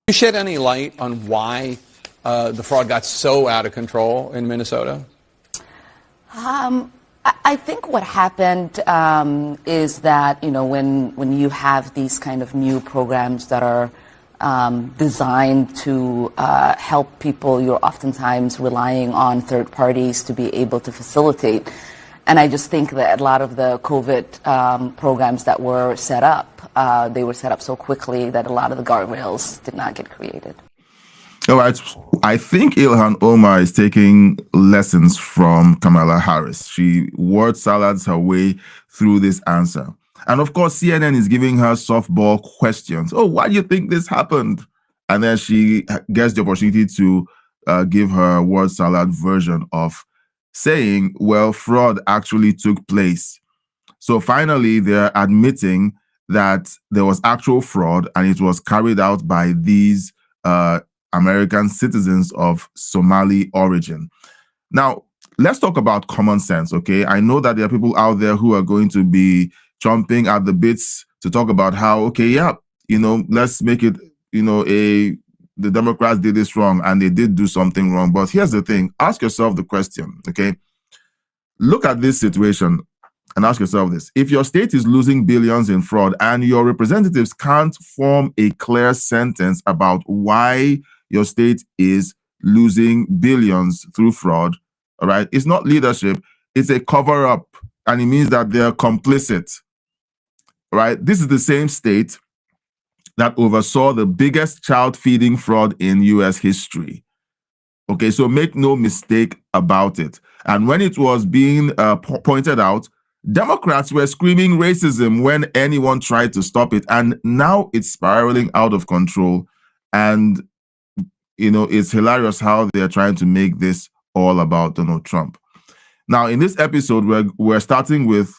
you shed any light on why the fraud got so out of control in Minnesota? I think what happened is that, when you have these kind of new programs that are designed to help people, you're oftentimes relying on third parties to be able to facilitate. And I just think that a lot of the COVID programs that were set up, they were set up so quickly that a lot of the guardrails did not get created. All right. I think Ilhan Omar is taking lessons from Kamala Harris. She word salads her way through this answer. And of course, CNN is giving her softball questions. Oh, why do you think this happened? And then she gets the opportunity to give her word salad version of saying, well, fraud actually took place. So finally, they're admitting that there was actual fraud and it was carried out by these American citizens of Somali origin. Now, let's talk about common sense, okay? I know that there are people out there who are going to be chomping at the bits to talk about how, okay, yeah, let's make it, the Democrats did this wrong and they did do something wrong. But here's the thing. Ask yourself the question, okay? Look at this situation and ask yourself this. If your state is losing billions in fraud and your representatives can't form a clear sentence about why your state is losing billions through fraud, all right, it's not leadership, it's a cover-up, and it means that they're complicit, right? This is the same state that oversaw the biggest child feeding fraud in U.S. history. Okay, so make no mistake about it. And when it was being pointed out, Democrats were screaming racism when anyone tried to stop it. And now it's spiraling out of control. And, it's hilarious how they're trying to make this all about Donald Trump. Now, in this episode, we're starting with,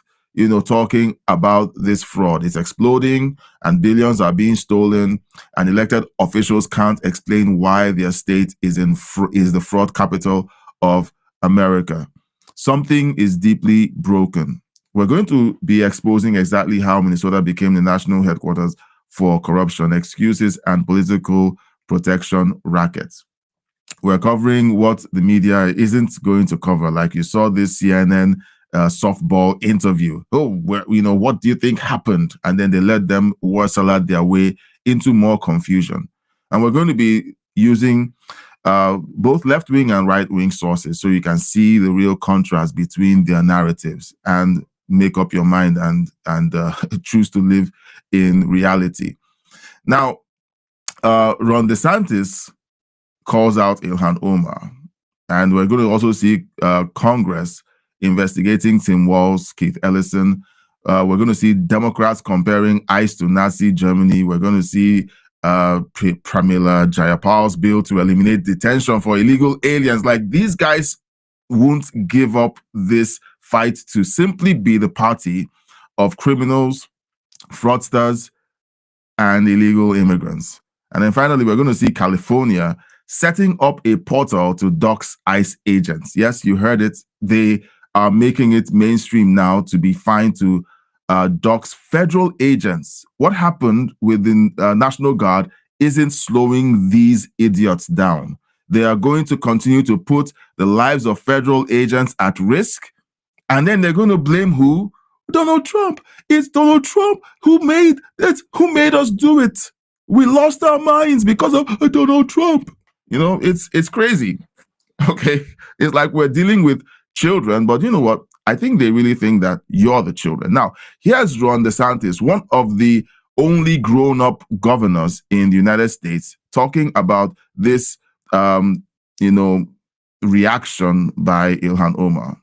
talking about this fraud. It's exploding and billions are being stolen and elected officials can't explain why their state is the fraud capital of America. Something is deeply broken. We're going to be exposing exactly how Minnesota became the national headquarters for corruption, excuses, and political protection rackets. We're covering what the media isn't going to cover, like you saw this CNN softball interview. Oh, what do you think happened? And then they let them word salad their way into more confusion. And we're going to be using both left-wing and right-wing sources so you can see the real contrast between their narratives and make up your mind and choose to live in reality. Now, Ron DeSantis calls out Ilhan Omar, and we're going to also see Congress investigating Tim Walz, Keith Ellison. We're going to see Democrats comparing ICE to Nazi Germany. We're going to see Pramila Jayapal's bill to eliminate detention for illegal aliens. Like, these guys won't give up this fight to simply be the party of criminals, fraudsters, and illegal immigrants. And then finally, we're going to see California setting up a portal to dox ICE agents. Yes, you heard it. They are making it mainstream now to be fine to dox federal agents. What happened with the National Guard isn't slowing these idiots down. They are going to continue to put the lives of federal agents at risk. And then they're going to blame who? Donald Trump. It's Donald Trump who made us do it. We lost our minds because of Donald Trump. It's crazy. Okay. It's like we're dealing with children, but you know what? I think they really think that you're the children. Now, here's Ron DeSantis, one of the only grown-up governors in the United States, talking about this, reaction by Ilhan Omar.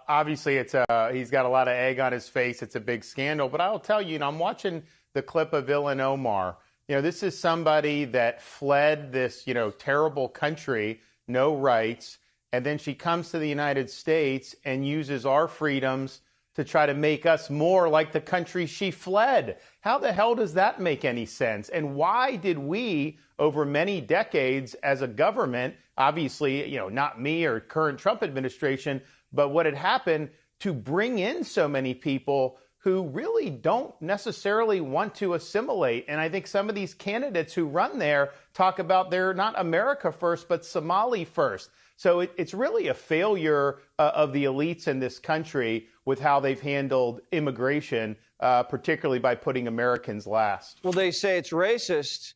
Obviously, he's got a lot of egg on his face. It's a big scandal. But I'll tell you, I'm watching the clip of Ilhan Omar. This is somebody that fled this, terrible country, no rights. And then she comes to the United States and uses our freedoms to try to make us more like the country she fled. How the hell does that make any sense? And why did we, over many decades as a government, obviously, not me or current Trump administration, but what had happened to bring in so many people who really don't necessarily want to assimilate. And I think some of these candidates who run there talk about they're not America first, but Somali first. So it's really a failure of the elites in this country with how they've handled immigration, particularly by putting Americans last. Well, they say it's racist.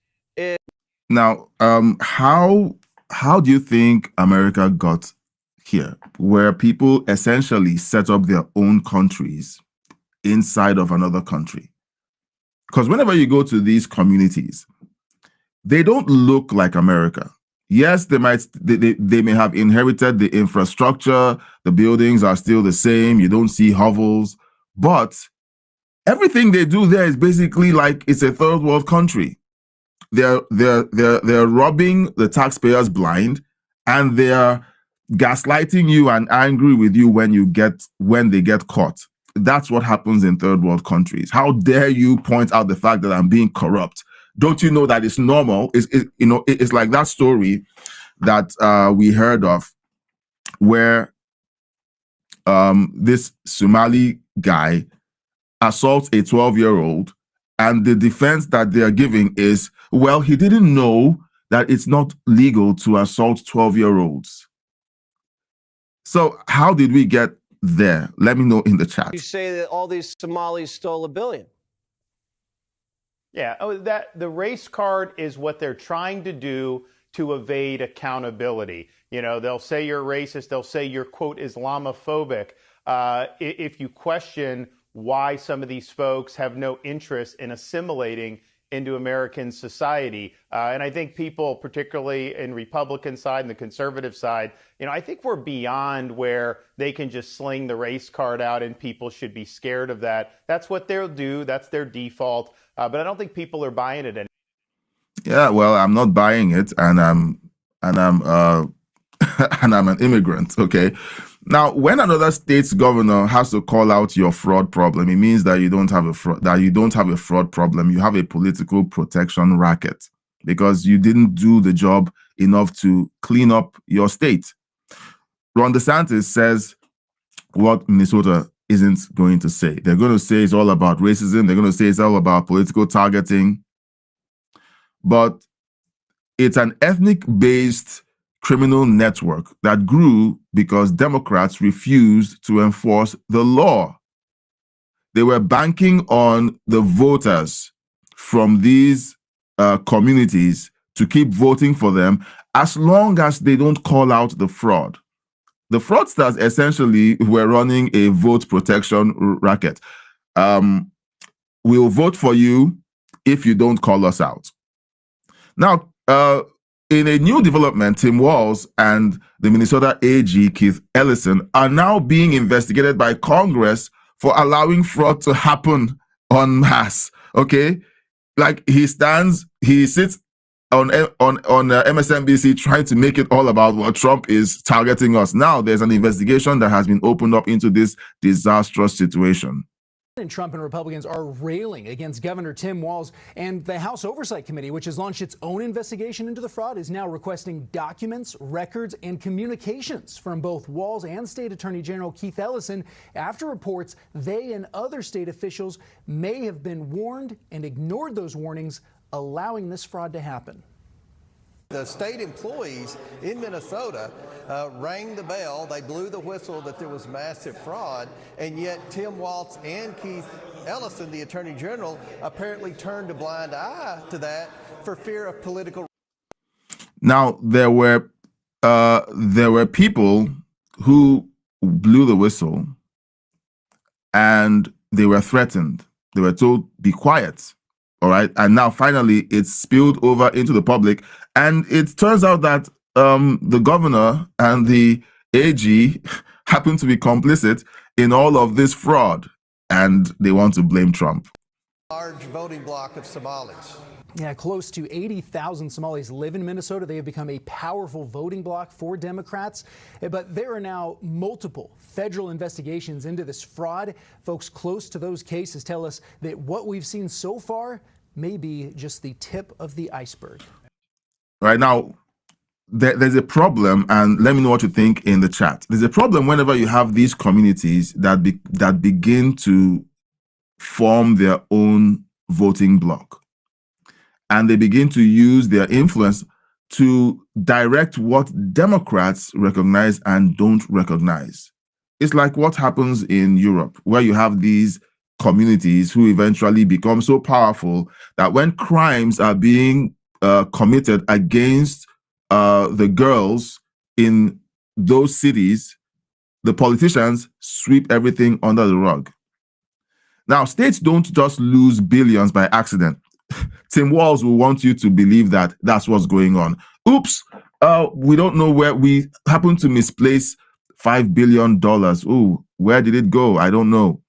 Now, how do you think America got here, where people essentially set up their own countries inside of another country? Because whenever you go to these communities, they don't look like America. Yes, they may have inherited the infrastructure, the buildings are still the same, you don't see hovels, but everything they do there is basically like it's a third world country. They're robbing the taxpayers blind, and they're gaslighting you and angry with you when they get caught. That's what happens in third world countries. How dare you point out the fact that I'm being corrupt? Don't you know that it's normal? It's like that story that we heard of where this Somali guy assaults a 12-year-old, and the defense that they are giving is, well, he didn't know that it's not legal to assault 12-year-olds. So how did we get there? Let me know in the chat. You say that all these Somalis stole $1 billion. Yeah, the race card is what they're trying to do to evade accountability. You know, they'll say you're racist. They'll say you're, quote, Islamophobic. If you question why some of these folks have no interest in assimilating into American society. And I think people, particularly in Republican side and the conservative side, I think we're beyond where they can just sling the race card out and people should be scared of that. That's what they'll do. That's their default. But I don't think people are buying it anymore. Yeah, well, I'm not buying it, and I'm and I'm an immigrant. Okay. Now, when another state's governor has to call out your fraud problem, it means that you don't have a fraud problem. You have a political protection racket because you didn't do the job enough to clean up your state. Ron DeSantis says what Minnesota isn't going to say. They're going to say it's all about racism. They're going to say it's all about political targeting. But it's an ethnic-based criminal network that grew because Democrats refused to enforce the law. They were banking on the voters from these communities to keep voting for them as long as they don't call out the fraud. The fraudsters essentially were running a vote protection racket. We'll vote for you if you don't call us out. Now, in a new development, Tim Walz and the Minnesota AG, Keith Ellison, are now being investigated by Congress for allowing fraud to happen en masse. Okay? Like he sits on MSNBC trying to make it all about what Trump is targeting us. Now there's an investigation that has been opened up into this disastrous situation. Trump and Republicans are railing against Governor Tim Walz, and the House Oversight Committee, which has launched its own investigation into the fraud, is now requesting documents, records, and communications from both Walz and State Attorney General Keith Ellison after reports they and other state officials may have been warned and ignored those warnings, allowing this fraud to happen. The state employees in Minnesota rang the bell. They blew the whistle that there was massive fraud, and yet Tim Walz and Keith Ellison, the Attorney General, apparently turned a blind eye to that for fear of political. Now there were people who blew the whistle, and they were threatened. They were told, "Be quiet." All right. And now finally it's spilled over into the public. And it turns out that the governor and the AG happen to be complicit in all of this fraud. And they want to blame Trump. Large voting bloc of Somalis. Yeah, close to 80,000 Somalis live in Minnesota. They have become a powerful voting bloc for Democrats. But there are now multiple federal investigations into this fraud. Folks close to those cases tell us that what we've seen so far may be just the tip of the iceberg. Right now, there's a problem, and let me know what you think in the chat. There's a problem whenever you have these communities that begin to form their own voting bloc. And they begin to use their influence to direct what Democrats recognize and don't recognize. It's like what happens in Europe, where you have these communities who eventually become so powerful that when crimes are being committed against the girls in those cities, the politicians sweep everything under the rug. Now, states don't just lose billions by accident. Tim Walz will want you to believe that that's what's going on. Oops, we don't know where we happen to misplace $5 billion. Ooh, where did it go? I don't know.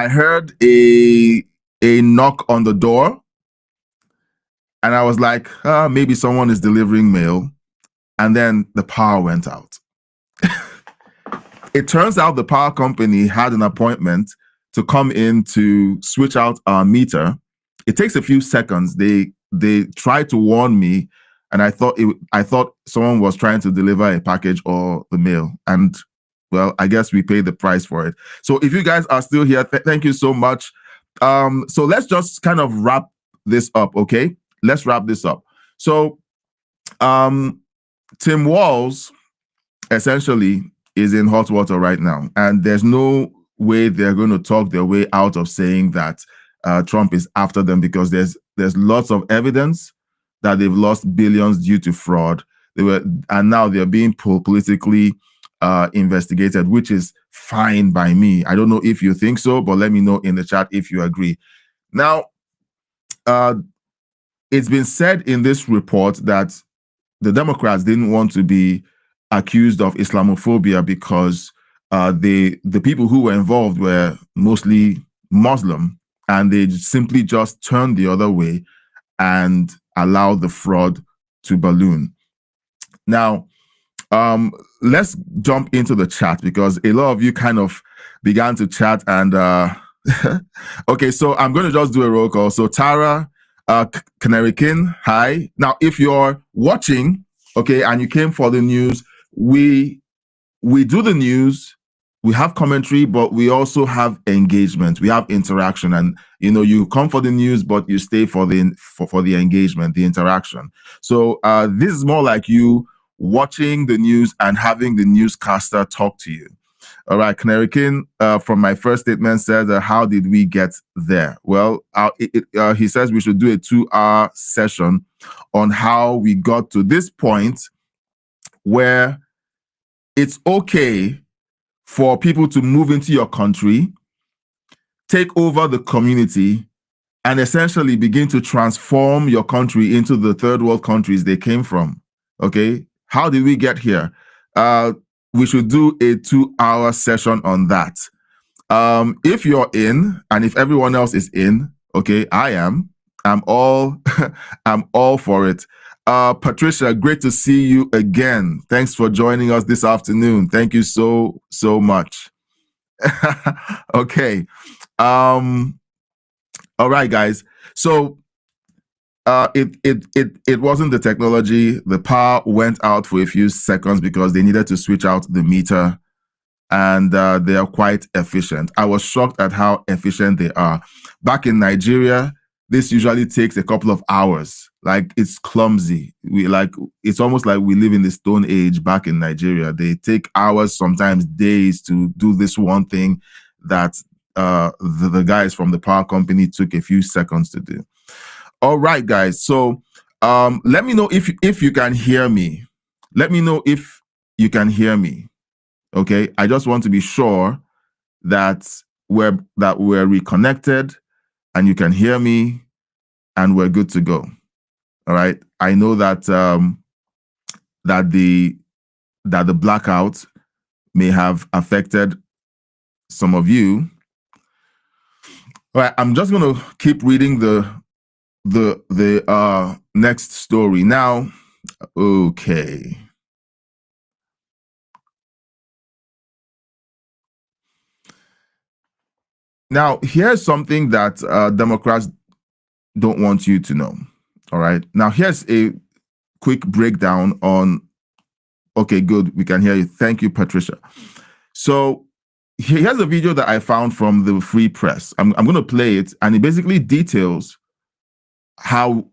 I heard a knock on the door, and I was like, maybe someone is delivering mail. And then the power went out. It turns out the power company had an appointment to come in to switch out our meter. It takes a few seconds. They tried to warn me, and I thought someone was trying to deliver a package or the mail. And well, I guess we paid the price for it. So if you guys are still here, thank you so much. So let's just kind of wrap this up, okay? Let's wrap this up. So Tim Walz essentially is in hot water right now, and there's no way they're going to talk their way out of saying that Trump is after them, because there's lots of evidence that they've lost billions due to fraud. And now they're being politically investigated, which is fine by me. I don't know if you think so, but let me know in the chat if you agree. Now, it's been said in this report that the Democrats didn't want to be accused of Islamophobia because the people who were involved were mostly Muslim, and they simply just turned the other way and allowed the fraud to balloon. Now, let's jump into the chat, because a lot of you kind of began to chat, and okay, so I'm going to just do a roll call. So Tara, Canary King, hi. Now, if you're watching, okay, and you came for the news, we do the news, we have commentary, but we also have engagement, we have interaction, and you come for the news, but you stay for the engagement, the interaction. So this is more like you watching the news and having the newscaster talk to you. All right, Canary King, from my first statement, says, how did we get there? Well, he says we should do a 2-hour session on how we got to this point where it's okay for people to move into your country, take over the community, and essentially begin to transform your country into the third world countries they came from. Okay, how did we get here? We should do a 2-hour session on that. If you're in, and if everyone else is in, okay, I'm all I'm all for it. Patricia, great to see you again. Thanks for joining us this afternoon. Thank you so much. Okay. All right, guys. So it wasn't the technology. The power went out for a few seconds because they needed to switch out the meter, and they are quite efficient. I was shocked at how efficient they are. Back in Nigeria, this usually takes a couple of hours. Like, it's clumsy. It's almost like we live in the Stone Age back in Nigeria. They take hours, sometimes days, to do this one thing that the guys from the power company took a few seconds to do. All right, guys. So let me know if you can hear me. Let me know if you can hear me. Okay, I just want to be sure that we're reconnected and you can hear me and we're good to go. All right. I know that that the blackout may have affected some of you. All right, I'm just going to keep reading the next story now. Okay. Now, here's something that Democrats don't want you to know. All right. Now, here's a quick breakdown on. Okay, good. We can hear you. Thank you, Patricia. So here's a video that I found from the Free Press. I'm going to play it, and it basically details how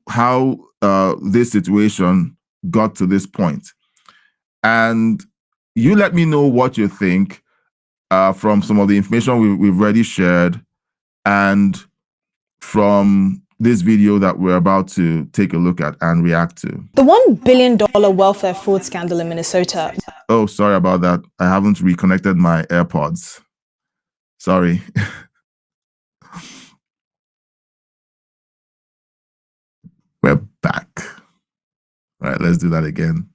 this situation got to this point. And you let me know what you think from some of the information we've already shared, and from this video that we're about to take a look at and react to. The $1 billion welfare fraud scandal in Minnesota. Oh, sorry about that. I haven't reconnected my AirPods. Sorry. We're back. All right, let's do that again.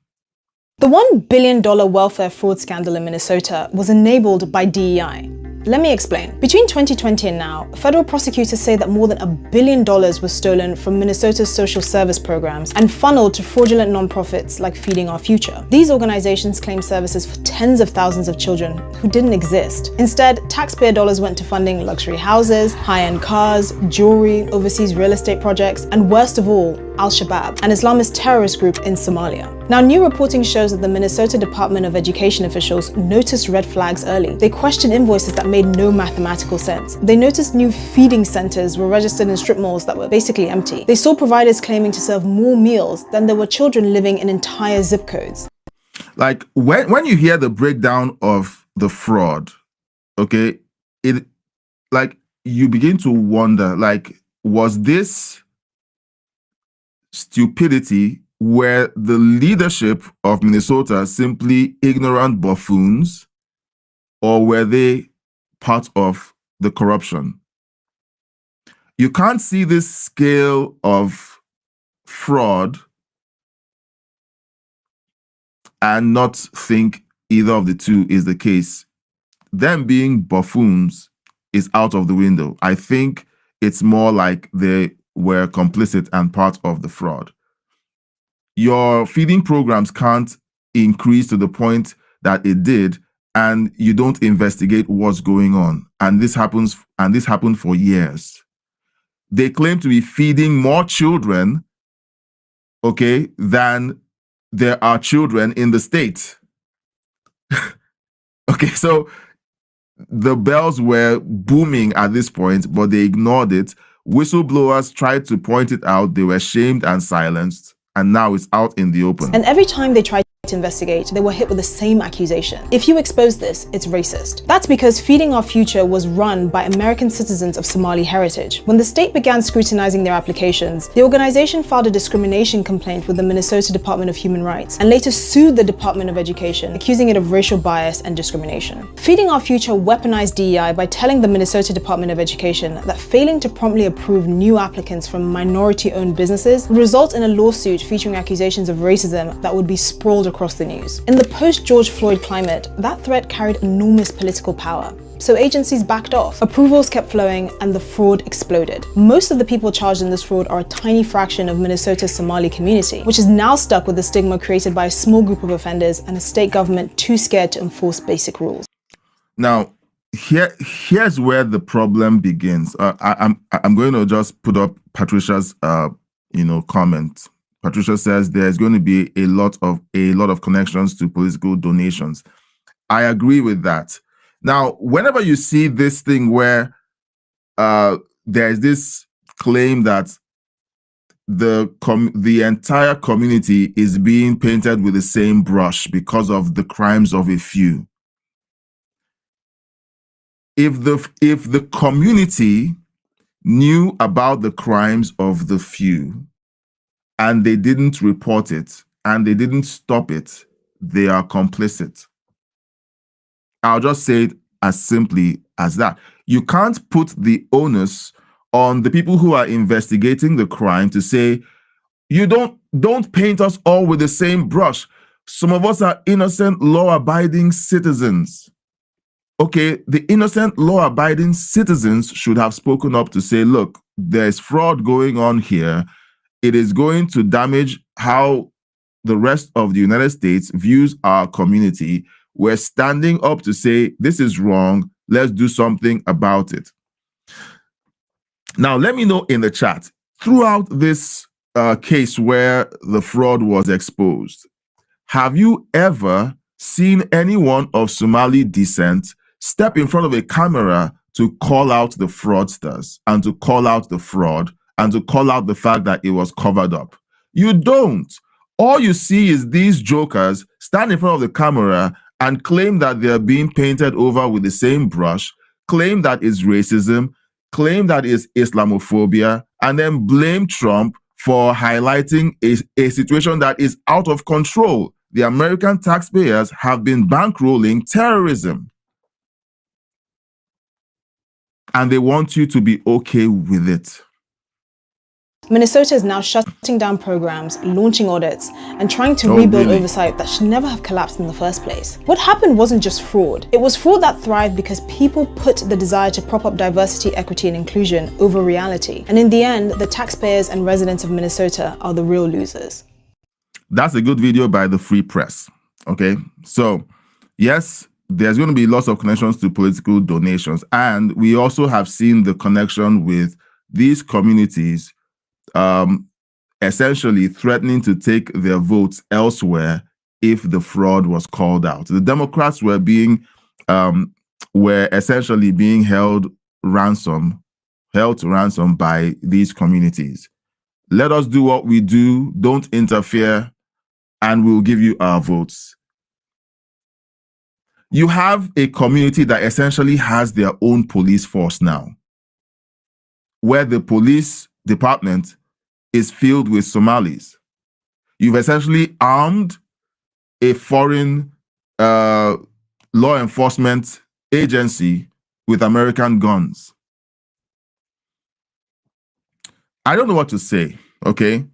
The $1 billion welfare fraud scandal in Minnesota was enabled by DEI. Let me explain. Between 2020 and now, federal prosecutors say that more than $1 billion was stolen from Minnesota's social service programs and funneled to fraudulent nonprofits like Feeding Our Future. These organizations claim services for tens of thousands of children who didn't exist. Instead, taxpayer dollars went to funding luxury houses, high-end cars, jewelry, overseas real estate projects, and worst of all, Al-Shabaab, an Islamist terrorist group in Somalia. Now, new reporting shows that the Minnesota Department of Education officials noticed red flags early. They questioned invoices that made no mathematical sense. They noticed new feeding centers were registered in strip malls that were basically empty. They saw providers claiming to serve more meals than there were children living in entire zip codes. Like when you hear the breakdown of the fraud, okay, it like you begin to wonder, like, was this stupidity where the leadership of Minnesota simply ignorant buffoons, or were they part of the corruption? You can't see this scale of fraud and not think either of the two is the case. Them being buffoons is out of the window. I think it's more like they were complicit and part of the fraud. Your feeding programs can't increase to the point that it did, and you don't investigate what's going on. And this happened for years. They claim to be feeding more children, okay, than there are children in the state. Okay, so the bells were booming at this point, but they ignored it. Whistleblowers tried to point it out. They were shamed and silenced, and now it's out in the open. And every time they tried to investigate, they were hit with the same accusation. If you expose this, it's racist. That's because Feeding Our Future was run by American citizens of Somali heritage. When the state began scrutinizing their applications, the organization filed a discrimination complaint with the Minnesota Department of Human Rights and later sued the Department of Education, accusing it of racial bias and discrimination. Feeding Our Future weaponized DEI by telling the Minnesota Department of Education that failing to promptly approve new applicants from minority-owned businesses would result in a lawsuit featuring accusations of racism that would be sprawled across the news. In the post-George Floyd climate, that threat carried enormous political power. So agencies backed off, approvals kept flowing, and the fraud exploded. Most of the people charged in this fraud are a tiny fraction of Minnesota's Somali community, which is now stuck with the stigma created by a small group of offenders and a state government too scared to enforce basic rules. Now, here's where the problem begins. I'm going to just put up Patricia's comment. Patricia says there's going to be a lot of connections to political donations. I agree with that. Now, whenever you see this thing where there's this claim that the entire community is being painted with the same brush because of the crimes of a few, if the community knew about the crimes of the few and they didn't report it and they didn't stop it, they are complicit. I'll just say it as simply as that. You can't put the onus on the people who are investigating the crime to say, you don't paint us all with the same brush. Some of us are innocent, law-abiding citizens. Okay, the innocent, law-abiding citizens should have spoken up to say, look, there's fraud going on here. It is going to damage how the rest of the United States views our community. We're standing up to say, this is wrong. Let's do something about it. Now, let me know in the chat, throughout this case where the fraud was exposed, have you ever seen anyone of Somali descent step in front of a camera to call out the fraudsters and to call out the fraud and to call out the fact that it was covered up? You don't. All you see is these jokers stand in front of the camera and claim that they're being painted over with the same brush, claim that it's racism, claim that it's Islamophobia, and then blame Trump for highlighting a situation that is out of control. The American taxpayers have been bankrolling terrorism. And they want you to be okay with it. Minnesota is now shutting down programs, launching audits, and trying to Oh, rebuild really? oversight that should never have collapsed in the first place. What happened wasn't just fraud. It was fraud that thrived because people put the desire to prop up diversity, equity, and inclusion over reality. And in the end, the taxpayers and residents of Minnesota are the real losers. That's a good video by the Free Press. Okay, so yes, there's going to be lots of connections to political donations, and we also have seen the connection with these communities essentially threatening to take their votes elsewhere if the fraud was called out. The Democrats were essentially being held to ransom by these communities. Let us do what we do, don't interfere, and we'll give you our votes. You have a community that essentially has their own police force now, where the police department is filled with Somalis. You've essentially armed a foreign law enforcement agency with American guns. I don't know what to say, okay?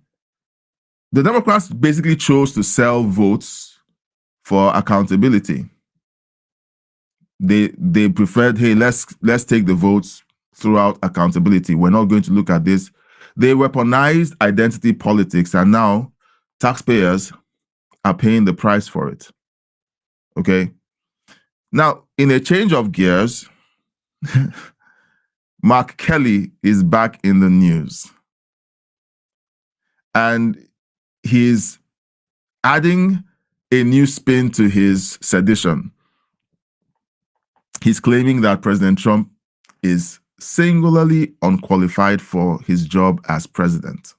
The Democrats basically chose to sell votes for accountability. They preferred, hey, let's take the votes throughout accountability. We're not going to look at this. They weaponized identity politics, and now taxpayers are paying the price for it. Okay? Now, in a change of gears, Mark Kelly is back in the news. And he's adding a new spin to his sedition. He's claiming that President Trump is singularly unqualified for his job as president.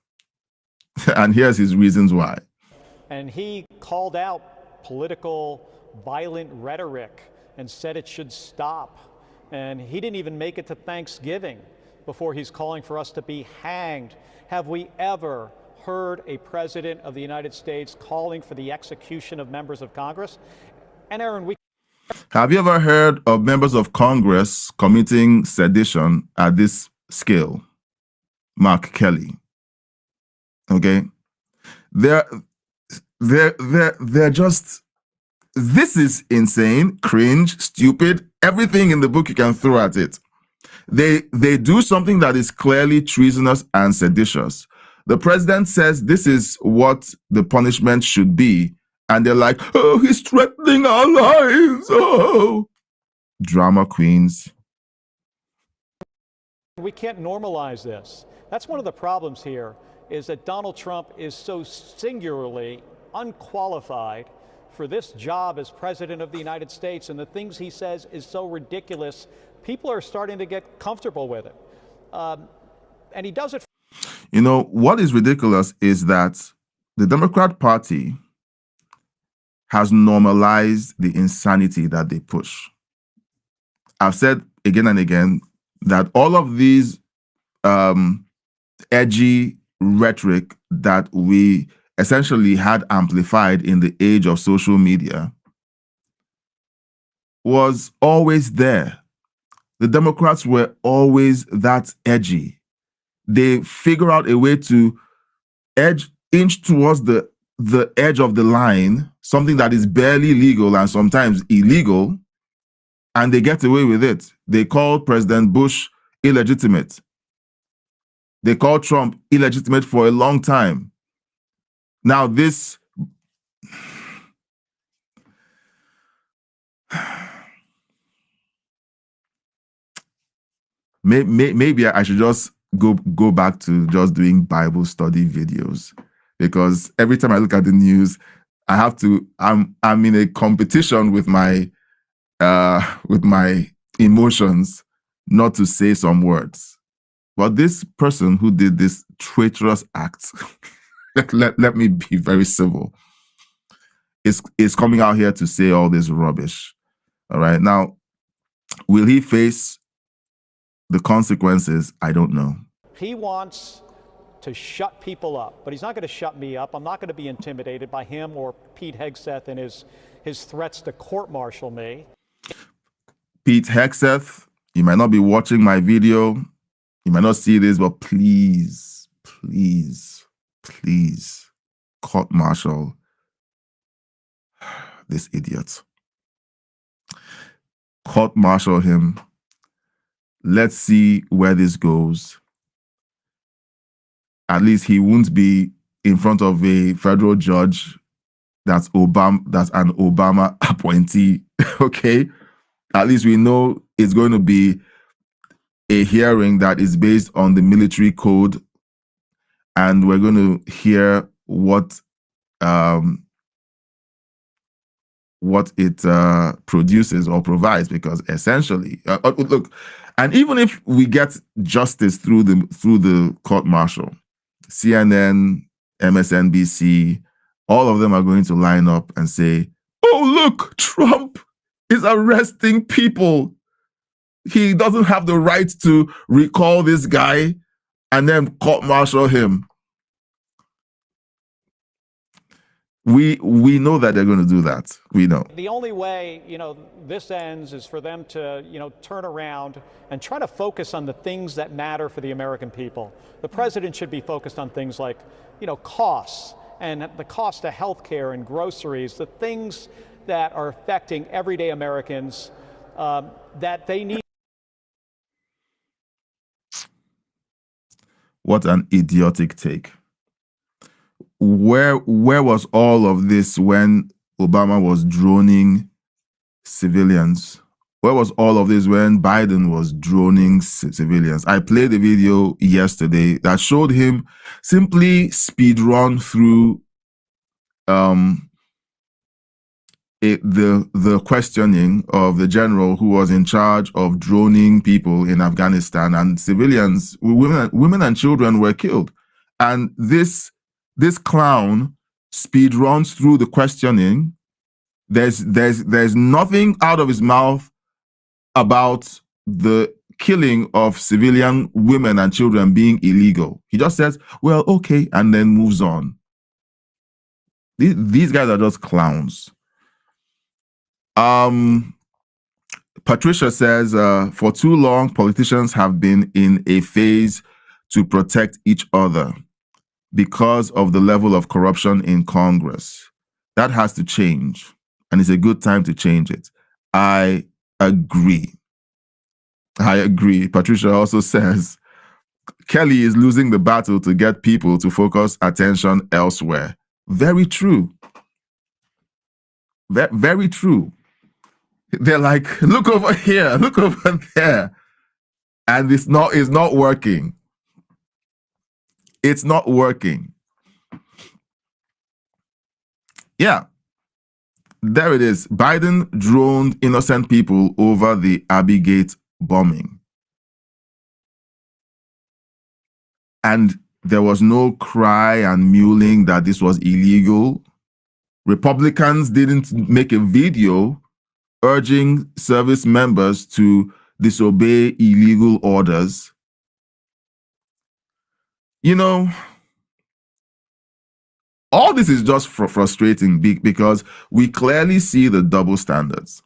And here's his reasons why. And he called out political violent rhetoric and said it should stop. And he didn't even make it to Thanksgiving before he's calling for us to be hanged. Have we ever heard a president of the United States calling for the execution of members of Congress? And Aaron, have you ever heard of members of Congress committing sedition at this scale? Mark Kelly. Okay? They're just, this is insane, cringe, stupid, everything in the book you can throw at it. They do something that is clearly treasonous and seditious. The president says this is what the punishment should be. And they're like, oh, he's threatening our lives. Oh, drama queens. We can't normalize this. That's one of the problems here, is that Donald Trump is so singularly unqualified for this job as president of the United States, and the things he says is so ridiculous, people are starting to get comfortable with it. And he does it. You know, what is ridiculous is that the Democrat Party has normalized the insanity that they push. I've said again and again that all of these edgy rhetoric that we essentially had amplified in the age of social media was always there. The Democrats were always that edgy. They figure out a way to inch towards the edge of the line, something that is barely legal and sometimes illegal, and they get away with it. They call President Bush illegitimate. They call Trump illegitimate for a long time. Now this maybe I should just go back to just doing Bible study videos, because every time I look at the news, I have to. I'm in a competition with my emotions not to say some words. But this person who did this traitorous act, let me be very civil, is coming out here to say all this rubbish. All right, now, will he face the consequences? I don't know. He wants to shut people up, but he's not going to shut me up. I'm not going to be intimidated by him or Pete Hegseth and his threats to court-martial me. Pete Hegseth, you might not be watching my video, you might not see this, but please please, court-martial this idiot. Court-martial him. Let's see where this goes. At least he won't be in front of a federal judge that's an Obama appointee. Okay? At least we know it's going to be a hearing that is based on the military code, and we're going to hear what it produces or provides, because essentially, look, and even if we get justice through the court-martial, CNN, MSNBC, all of them are going to line up and say, oh, look, Trump is arresting people. He doesn't have the right to recall this guy and then court-martial him. We know that they're going to do that. We know. The only way, this ends is for them to, turn around and try to focus on the things that matter for the American people. The president should be focused on things like, costs and the cost of health care and groceries, the things that are affecting everyday Americans that they need. What an idiotic take. Where was all of this when Obama was droning civilians? Where was all of this when Biden was droning civilians? I played a video yesterday that showed him simply speed run through the questioning of the general who was in charge of droning people in Afghanistan, and civilians, women and children were killed. And this clown speed runs through the questioning. There's nothing out of his mouth about the killing of civilian women and children being illegal. He just says, well, okay, and then moves on. These guys are just clowns. Patricia says, for too long, politicians have been in a phase to protect each other because of the level of corruption in Congress. That has to change, and it's a good time to change it. I agree. Patricia also says, Kelly is losing the battle to get people to focus attention elsewhere. Very true. Very true. They're like, look over here, look over there. And it's not working. It's not working. Yeah. There it is. Biden droned innocent people over the Abbey Gate bombing. And there was no cry and mewling that this was illegal. Republicans didn't make a video urging service members to disobey illegal orders. All this is just frustrating because we clearly see the double standards.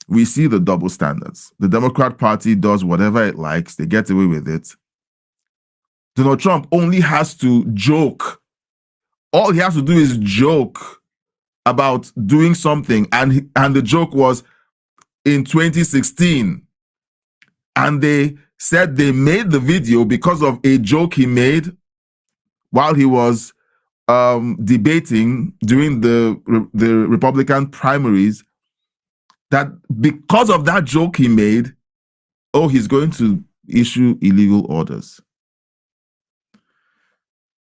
We see the double standards. The Democrat Party does whatever it likes. They get away with it. Donald Trump only has to joke. All he has to do is joke about doing something. And the joke was in 2016. And they said they made the video because of a joke he made while he was debating during the Republican primaries, that because of that joke he made, he's going to issue illegal orders.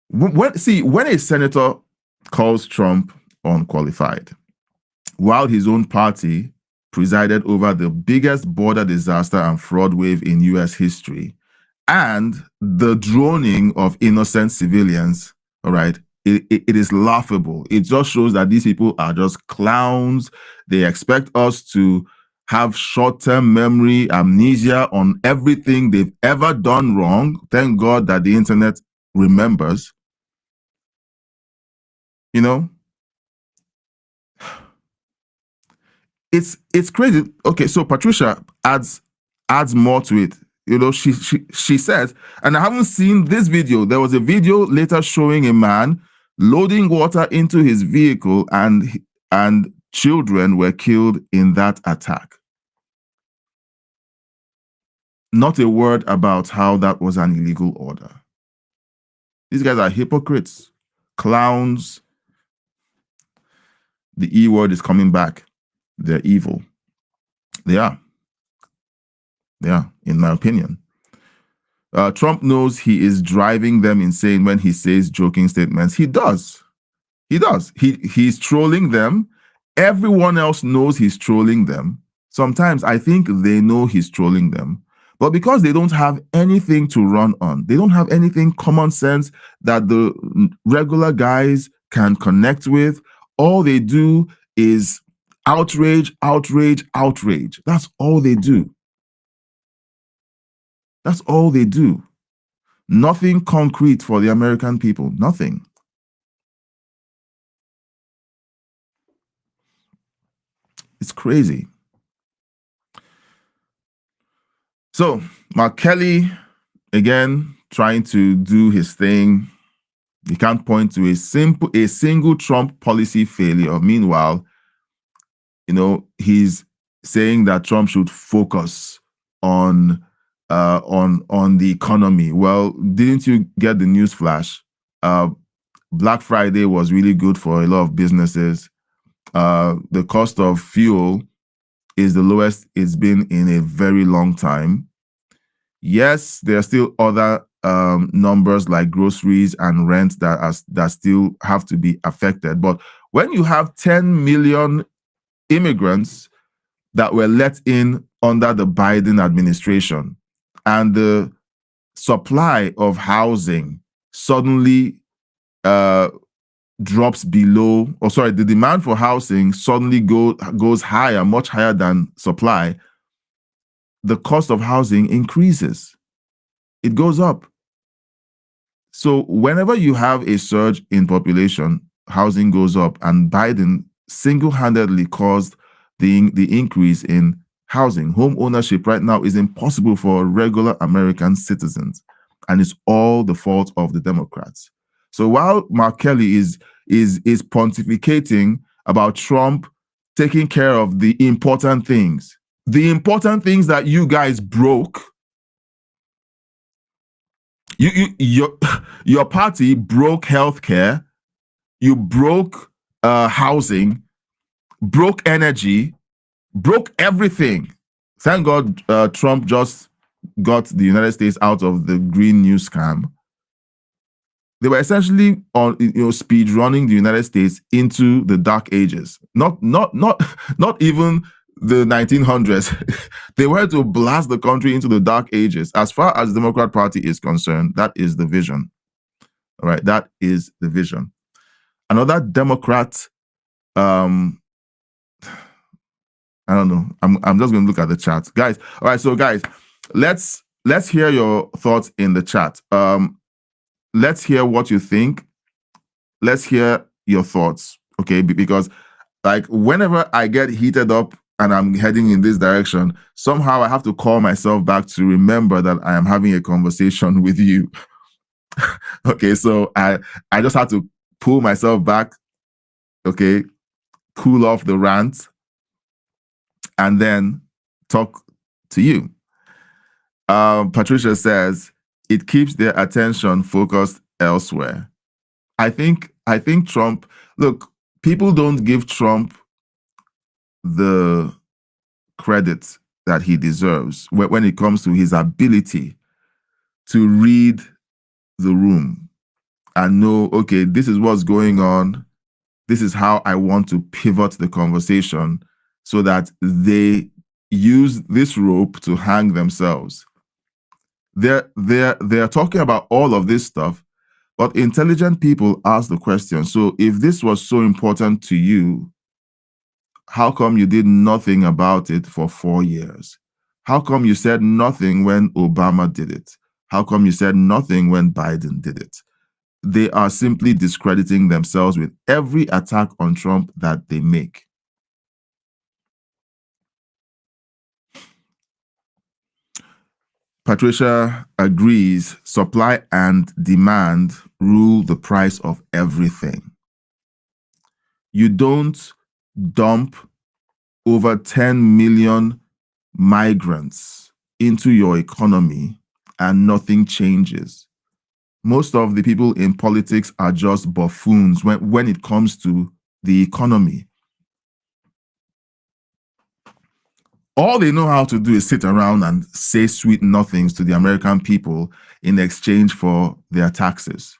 When a senator calls Trump unqualified, while his own party presided over the biggest border disaster and fraud wave in U.S. history, and the droning of innocent civilians, all right, it is laughable. It just shows that these people are just clowns. They expect us to have short-term memory, amnesia on everything they've ever done wrong. Thank God that the internet remembers. It's crazy. Okay, so Patricia adds more to it. she says, and I haven't seen this video. There was a video later showing a man loading water into his vehicle, and children were killed in that attack. Not a word about how that was an illegal order. These guys are hypocrites, clowns. The E word is coming back. They're evil. They are. They are, in my opinion. Trump knows he is driving them insane when he says joking statements. He does. He does. He's trolling them. Everyone else knows he's trolling them. Sometimes I think they know he's trolling them. But because they don't have anything to run on, they don't have anything common sense that the regular guys can connect with, all they do is outrage, outrage, outrage. That's all they do. That's all they do. Nothing concrete for the American people. Nothing. It's crazy. So, Mark Kelly, again, trying to do his thing. He can't point to a single Trump policy failure. Meanwhile, he's saying that Trump should focus on the economy. Well, didn't you get the news flash? Black Friday was really good for a lot of businesses. The cost of fuel is the lowest it's been in a very long time. Yes, there are still other numbers like groceries and rent that still have to be affected. But when you have 10 million immigrants that were let in under the Biden administration, and the supply of housing suddenly drops below, the demand for housing suddenly goes higher, much higher than supply, the cost of housing increases. It goes up. So whenever you have a surge in population, housing goes up, and Biden single-handedly caused the increase in housing. Home ownership right now is impossible for regular American citizens, and it's all the fault of the Democrats. So while Mark Kelly is pontificating about Trump taking care of the important things that you guys broke, your party broke healthcare, you broke housing, broke energy, broke everything. Thank God Trump just got the United States out of the Green New scam. They were essentially speed running the United States into the dark ages. Not even the 1900s. They were to blast the country into the dark ages. As far as the Democrat Party is concerned, that is the vision. All right, that is the vision. Another Democrat, I don't know. I'm just going to look at the chat, guys. All right, so guys, let's hear your thoughts in the chat. Let's hear what you think. Let's hear your thoughts, okay? Because like whenever I get heated up and I'm heading in this direction, somehow I have to call myself back to remember that I am having a conversation with you. Okay, so I just have to pull myself back, okay, cool off the rant, and then talk to you. Patricia says, it keeps their attention focused elsewhere. I think Trump, look, people don't give Trump the credit that he deserves when it comes to his ability to read the room and know, okay, this is what's going on. This is how I want to pivot the conversation so that they use this rope to hang themselves. They're talking about all of this stuff, but intelligent people ask the question, so if this was so important to you, how come you did nothing about it for 4 years? How come you said nothing when Obama did it? How come you said nothing when Biden did it? They are simply discrediting themselves with every attack on Trump that they make. Patricia agrees supply and demand rule the price of everything. You don't dump over 10 million migrants into your economy and nothing changes. Most of the people in politics are just buffoons when it comes to the economy. All they know how to do is sit around and say sweet nothings to the American people in exchange for their taxes.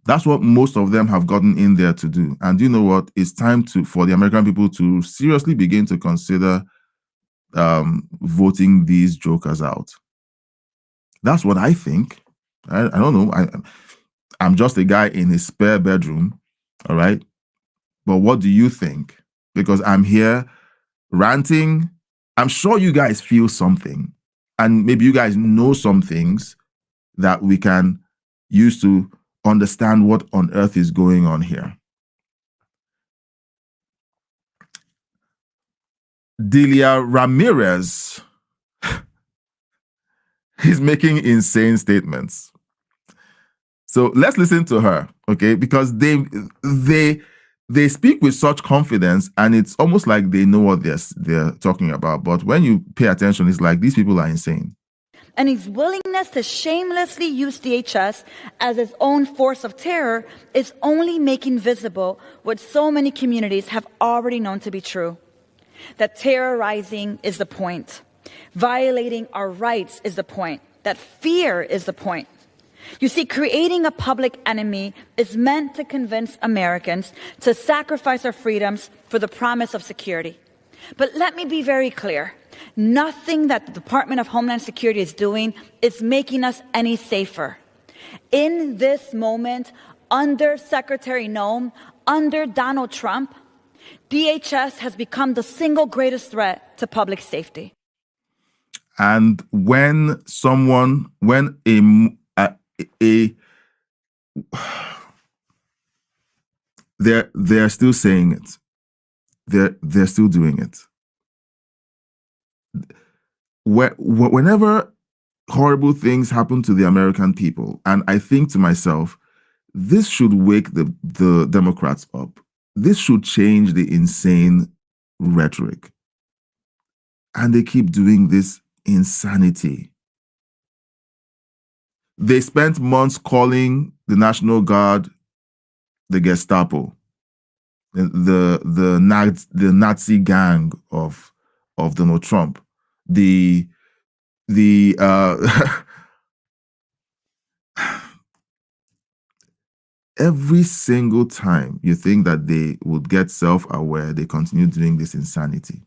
That's what most of them have gotten in there to do. And you know what? It's time for the American people to seriously begin to consider voting these jokers out. That's what I think. I don't know. I'm just a guy in his spare bedroom, all right? But what do you think? Because I'm here ranting. I'm sure you guys feel something. And maybe you guys know some things that we can use to understand what on earth is going on here. Delia Ramirez is making insane statements. So let's listen to her, okay? Because they speak with such confidence, and it's almost like they know what they're talking about. But when you pay attention, it's like these people are insane. And his willingness to shamelessly use DHS as his own force of terror is only making visible what so many communities have already known to be true. That terrorizing is the point. Violating our rights is the point. That fear is the point. You see, creating a public enemy is meant to convince Americans to sacrifice our freedoms for the promise of security. But let me be very clear. Nothing that the Department of Homeland Security is doing is making us any safer. In this moment, under Secretary Noem, under Donald Trump, DHS has become the single greatest threat to public safety. And when they're still saying it. They're still doing it. Whenever horrible things happen to the American people, and I think to myself, this should wake the Democrats up. This should change the insane rhetoric. And they keep doing this insanity. They spent months calling the National Guard the Gestapo, the Nazi gang of Donald Trump. Every single time you think that they would get self-aware, they continue doing this insanity.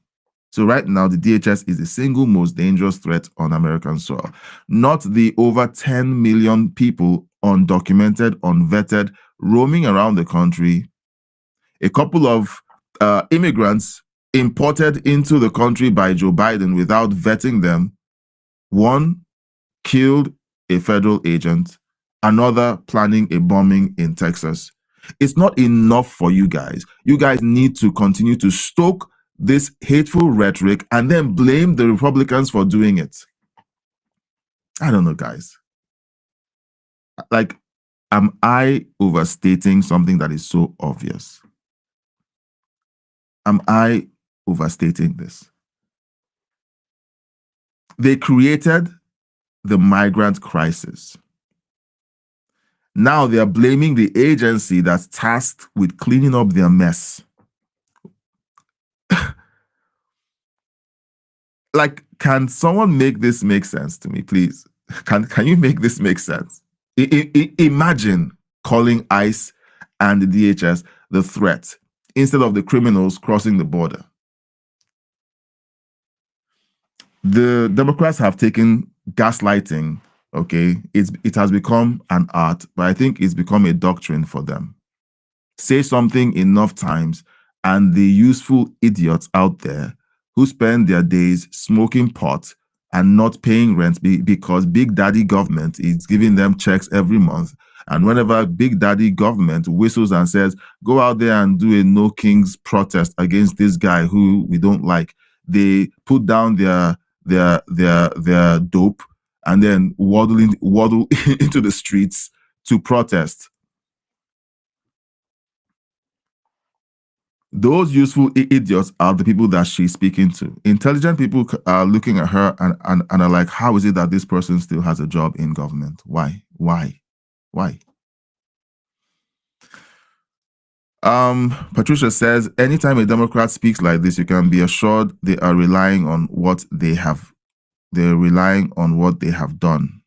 So right now, the DHS is the single most dangerous threat on American soil, not the over 10 million people undocumented, unvetted, roaming around the country. A couple of immigrants imported into the country by Joe Biden without vetting them. One killed a federal agent, another planning a bombing in Texas. It's not enough for you guys. You guys need to continue to stoke this hateful rhetoric and then blame the Republicans for doing it. I don't know, guys. Like, am I overstating something that is so obvious? Am I overstating this? They created the migrant crisis. Now they are blaming the agency that's tasked with cleaning up their mess. Like, can someone make this make sense to me, please? Can you make this make sense? Imagine calling ICE and the DHS the threat instead of the criminals crossing the border. The Democrats have taken gaslighting, okay? It has become an art, but I think it's become a doctrine for them. Say something enough times, and the useful idiots out there who spend their days smoking pot and not paying rent because Big Daddy government is giving them checks every month. And whenever Big Daddy government whistles and says, go out there and do a no kings protest against this guy who we don't like, they put down their dope and then waddle into the streets to protest. Those useful idiots are the people that she's speaking to. Intelligent people are looking at her and are like, how is it that this person still has a job in government? Why? Patricia says, anytime a Democrat speaks like this, you can be assured they are relying on what they have. They're relying on what they have done.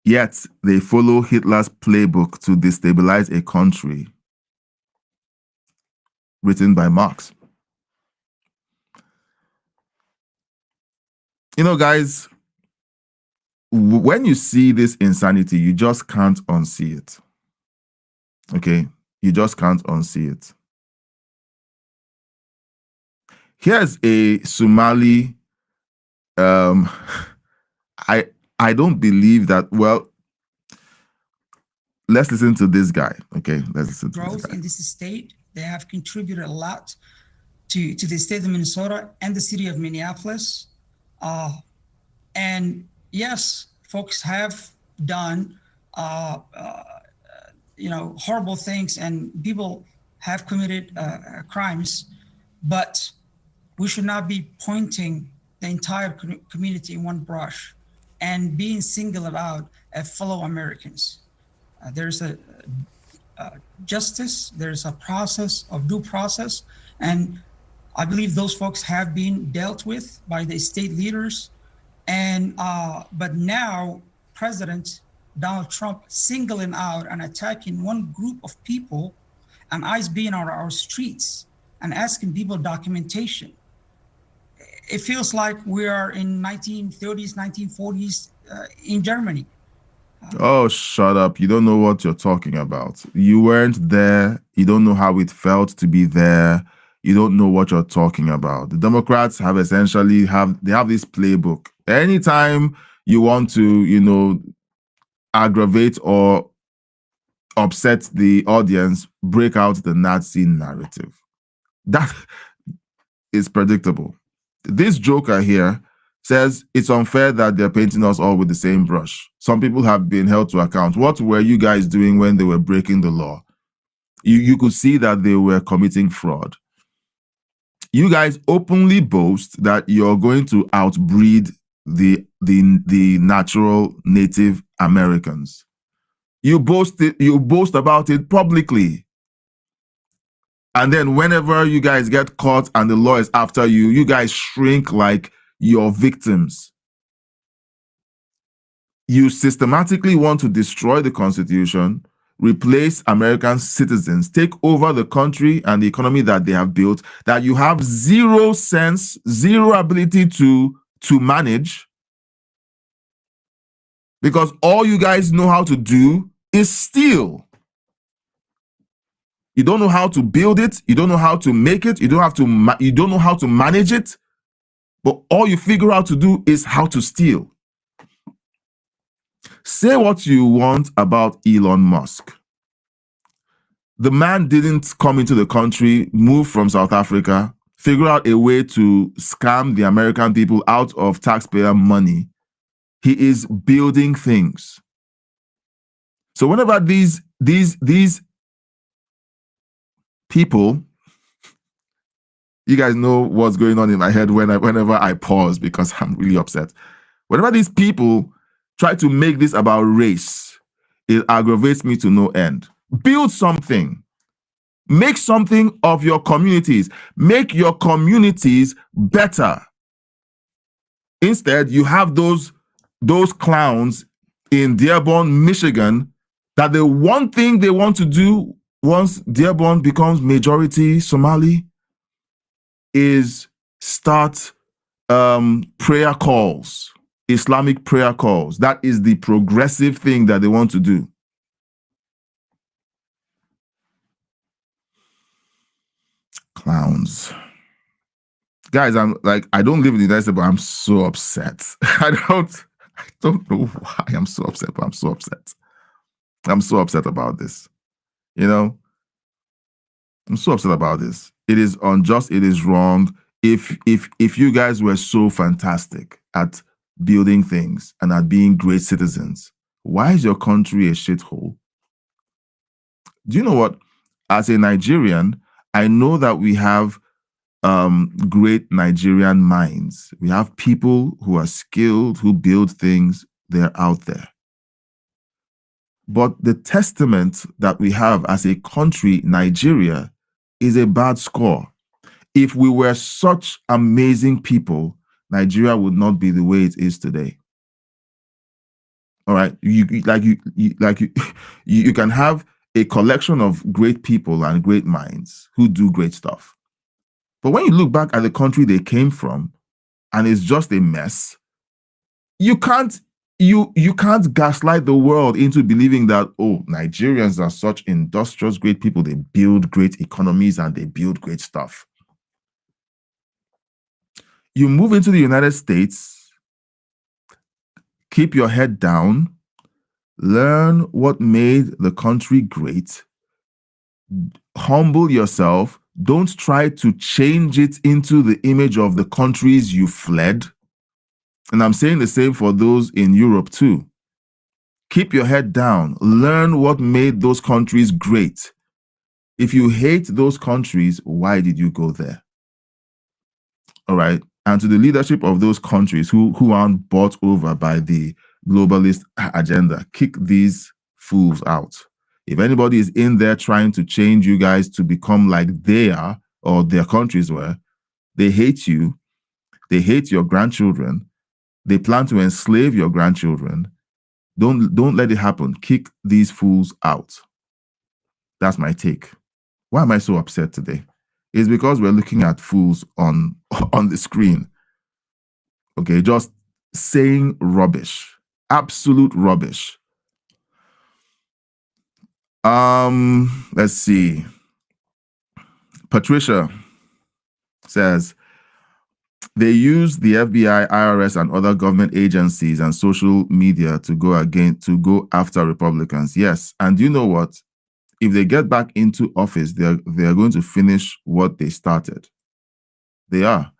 Yet they follow Hitler's playbook to destabilize a country, written by Marx. You know, guys, when you see this insanity, you just can't unsee it. Okay? You just can't unsee it. Here's a Somali. I don't believe that. Well, let's listen to this guy. Okay, let's listen to growth this guy. in this state. They have contributed a lot to the state of Minnesota and the city of Minneapolis. And yes, folks have done horrible things, and people have committed crimes, but we should not be pointing the entire community in one brush and being singled out as fellow Americans. There's a justice, there's a process of due process, and I believe those folks have been dealt with by the state leaders. And but now President Donald Trump singling out and attacking one group of people, and ICE being on our streets and asking people documentation. It feels like we are in 1930s, 1940s in Germany. Oh, shut up. You don't know what you're talking about. You weren't there. You don't know how it felt to be there. You don't know what you're talking about. The Democrats have essentially have this playbook. Anytime you want to, aggravate or upset the audience, break out the Nazi narrative. That is predictable. This joker here says it's unfair that they're painting us all with the same brush. Some people have been held to account. What were you guys doing when they were breaking the law? You could see that they were committing fraud. You guys openly boast that you're going to outbreed the natural Native Americans. You boast about it publicly. And then whenever you guys get caught and the law is after you, you guys shrink like your victims. You systematically want to destroy the Constitution, replace American citizens, take over the country and the economy that they have built, that you have zero sense, zero ability to manage, because all you guys know how to do is steal. You don't know how to build it. You don't know how to make it. You don't know how to manage it. But all you figure out to do is how to steal. Say what you want about Elon Musk. The man didn't come into the country, move from South Africa, figure out a way to scam the American people out of taxpayer money. He is building things. So whenever these people, you guys know what's going on in my head whenever I pause because I'm really upset. Whenever these people try to make this about race, it aggravates me to no end. Build something. Make something of your communities. Make your communities better. Instead, you have those clowns in Dearborn, Michigan, that the one thing they want to do once Dearborn becomes majority Somali is start prayer calls, Islamic prayer calls. That is the progressive thing that they want to do. Clowns. Guys, I don't live in the United States, but I'm so upset. I don't know why I'm so upset, but I'm so upset. I'm so upset about this. I'm so upset about this. It is unjust. It is wrong. if you guys were so fantastic at building things and at being great citizens, why is your country a shithole? Do you know what? As a Nigerian, I know that we have great Nigerian minds. We have people who are skilled, who build things. They're out there. But the testament that we have as a country, Nigeria, is a bad score. If we were such amazing people, Nigeria would not be the way it is today. All right, you can have a collection of great people and great minds who do great stuff. But when you look back at the country they came from, and it's just a mess, you can't gaslight the world into believing that, oh, Nigerians are such industrious, great people. They build great economies and they build great stuff. You move into the United States, keep your head down, learn what made the country great, humble yourself. Don't try to change it into the image of the countries you fled. And I'm saying the same for those in Europe too. Keep your head down. Learn what made those countries great. If you hate those countries, why did you go there? All right. And to the leadership of those countries who aren't bought over by the globalist agenda, kick these fools out. If anybody is in there trying to change you guys to become like they are or their countries were, they hate you. They hate your grandchildren. They plan to enslave your grandchildren. Don't let it happen. Kick these fools out. That's my take. Why am I so upset today? It's because we're looking at fools on the screen. Okay, just saying rubbish. Absolute rubbish. Let's see. Patricia says, they use the FBI, IRS, and other government agencies and social media to go after Republicans. Yes, and you know what? If they get back into office, they're going to finish what they started. They are.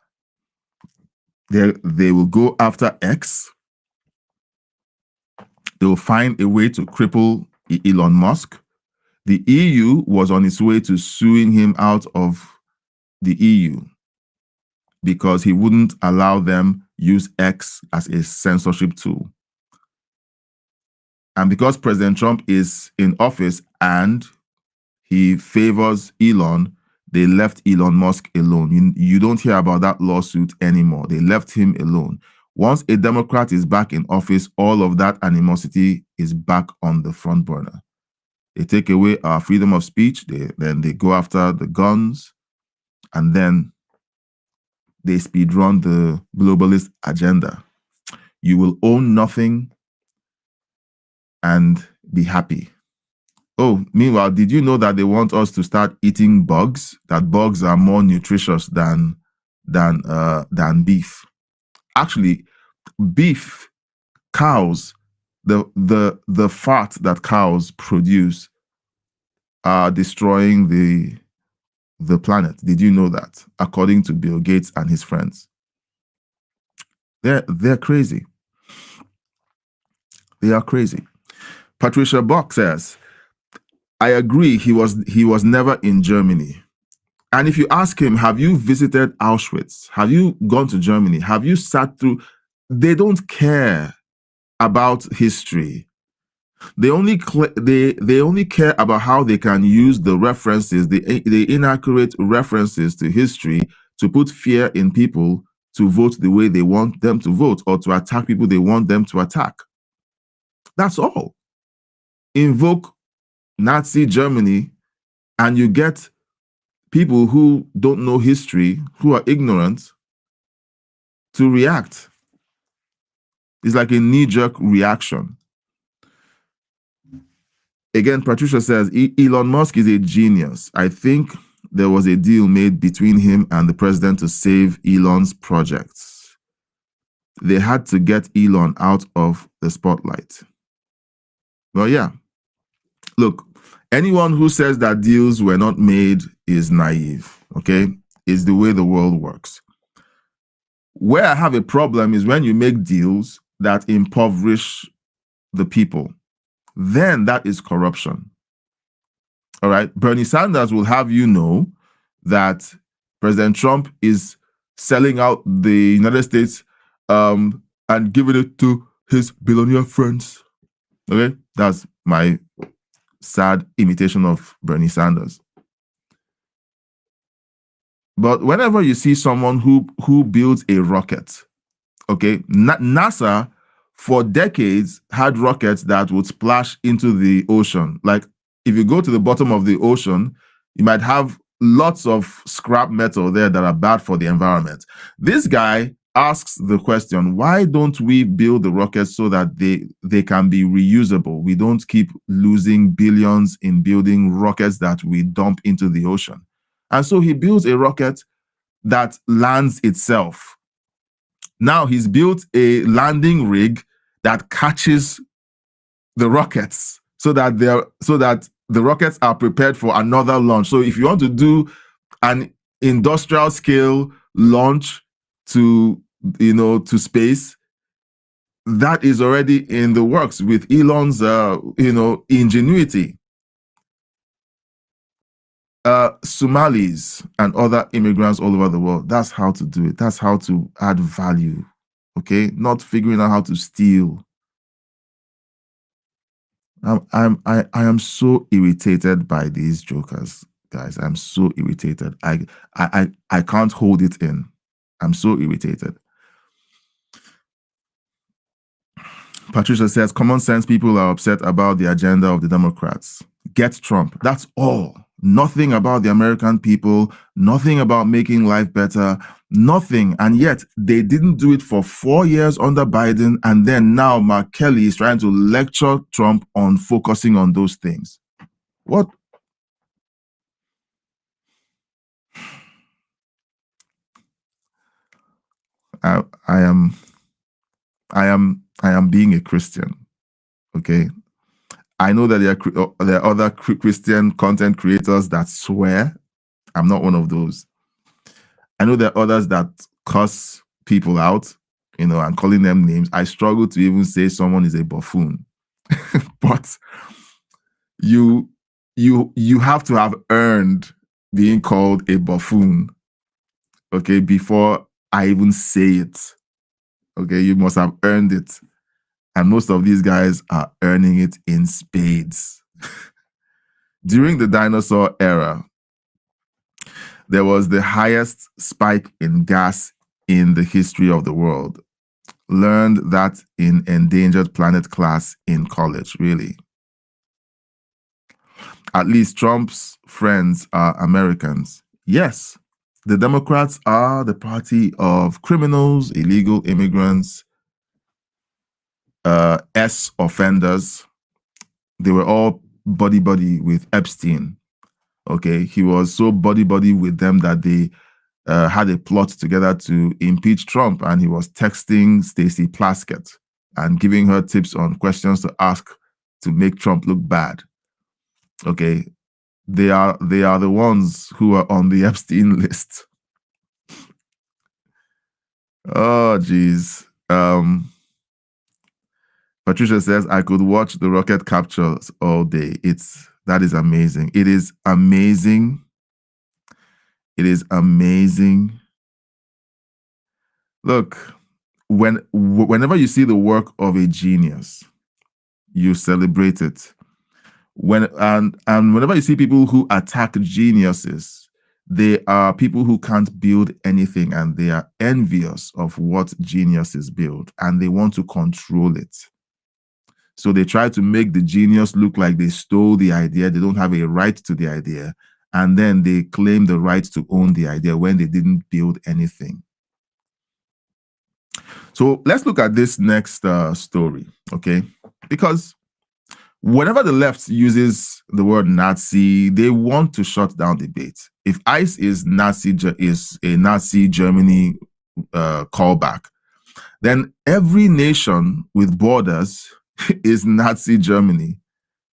They will go after X. They will find a way to cripple Elon Musk. The EU was on its way to suing him out of the EU because he wouldn't allow them use X as a censorship tool. And because President Trump is in office and he favors Elon, they left Elon Musk alone. You don't hear about that lawsuit anymore. They left him alone. Once a Democrat is back in office, all of that animosity is back on the front burner. They take away our freedom of speech. Then they go after the guns, and then they speedrun the globalist agenda. You will own nothing and be happy. Oh, meanwhile, did you know that they want us to start eating bugs? That bugs are more nutritious than beef. Actually, beef, cows, the fat that cows produce are destroying the planet. Did you know that? According to Bill Gates and his friends. They're crazy. They are crazy. Patricia Bock says, I agree, he was never in Germany. And if you ask him, have you visited Auschwitz? Have you gone to Germany? Have you sat through? They don't care about history. They only care about how they can use the references, the inaccurate references to history to put fear in people to vote the way they want them to vote or to attack people they want them to attack. That's all. Invoke Nazi Germany and you get people who don't know history, who are ignorant, to react. It's like a knee-jerk reaction. Again, Patricia says, Elon Musk is a genius. I think there was a deal made between him and the president to save Elon's projects. They had to get Elon out of the spotlight. Well, yeah. Look, anyone who says that deals were not made is naive, okay? It's the way the world works. Where I have a problem is when you make deals that impoverish the people. Then that is corruption. All right. Bernie Sanders will have you know that President Trump is selling out the United States and giving it to his billionaire friends. Okay. That's my sad imitation of Bernie Sanders. But whenever you see someone who builds a rocket, okay, NASA for decades had rockets that would splash into the ocean. Like if you go to the bottom of the ocean, you might have lots of scrap metal there that are bad for the environment. This guy asks the question, why don't we build the rockets so that they can be reusable? We don't keep losing billions in building rockets that we dump into the ocean. And so he builds a rocket that lands itself. Now he's built a landing rig that catches the rockets so that the rockets are prepared for another launch. So if you want to do an industrial scale launch to space, that is already in the works with Elon's ingenuity. Somalis and other immigrants all over the world, that's how to do it. That's how to add value, okay? Not figuring out how to steal. I am so irritated by these jokers, guys. I'm so irritated. I can't hold it in. I'm so irritated. Patricia says, common sense people are upset about the agenda of the Democrats. Get Trump. That's all. Nothing about the American people, nothing about making life better, nothing. And yet they didn't do it for 4 years under Biden. And then now Mark Kelly is trying to lecture Trump on focusing on those things. What? I am being a Christian. Okay. I know that there are other Christian content creators that swear. I'm not one of those. I know there are others that cuss people out, and calling them names. I struggle to even say someone is a buffoon. But you have to have earned being called a buffoon, okay, before I even say it. Okay, you must have earned it. And most of these guys are earning it in spades. During the dinosaur era, there was the highest spike in gas in the history of the world. Learned that in endangered planet class in college, really. At least Trump's friends are Americans. Yes, the Democrats are the party of criminals, illegal immigrants, offenders. They were all buddy with Epstein. Okay, he was so buddy with them that they had a plot together to impeach Trump, and he was texting Stacey Plaskett and giving her tips on questions to ask to make Trump look bad. Okay, they are the ones who are on the Epstein list. Oh, geez. Patricia says, I could watch the rocket captures all day. That is amazing. It is amazing. It is amazing. Look, whenever you see the work of a genius, you celebrate it. And whenever you see people who attack geniuses, they are people who can't build anything, and they are envious of what geniuses build, and they want to control it. So they try to make the genius look like they stole the idea. They don't have a right to the idea. And then they claim the right to own the idea when they didn't build anything. So let's look at this next story, okay? Because whenever the left uses the word Nazi, they want to shut down debate. If ICE is a Nazi Germany callback, then every nation with borders is Nazi Germany.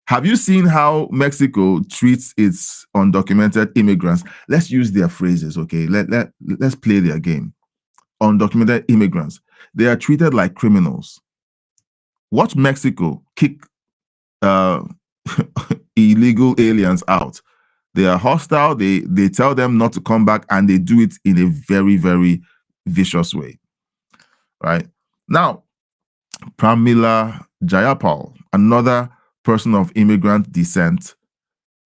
Have you seen how Mexico treats its undocumented immigrants? Let's use their phrases, okay? Let's play their game. undocumented immigrants, they are treated like criminals. Watch Mexico kick illegal aliens out. They are hostile. They tell them not to come back, and they do it in a very, very vicious way. Right? Now, Pramila Jayapal, another person of immigrant descent,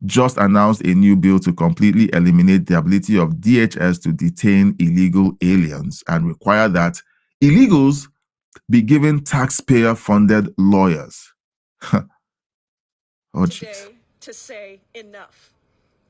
just announced a new bill to completely eliminate the ability of DHS to detain illegal aliens and require that illegals be given taxpayer-funded lawyers. Oh, today to say enough.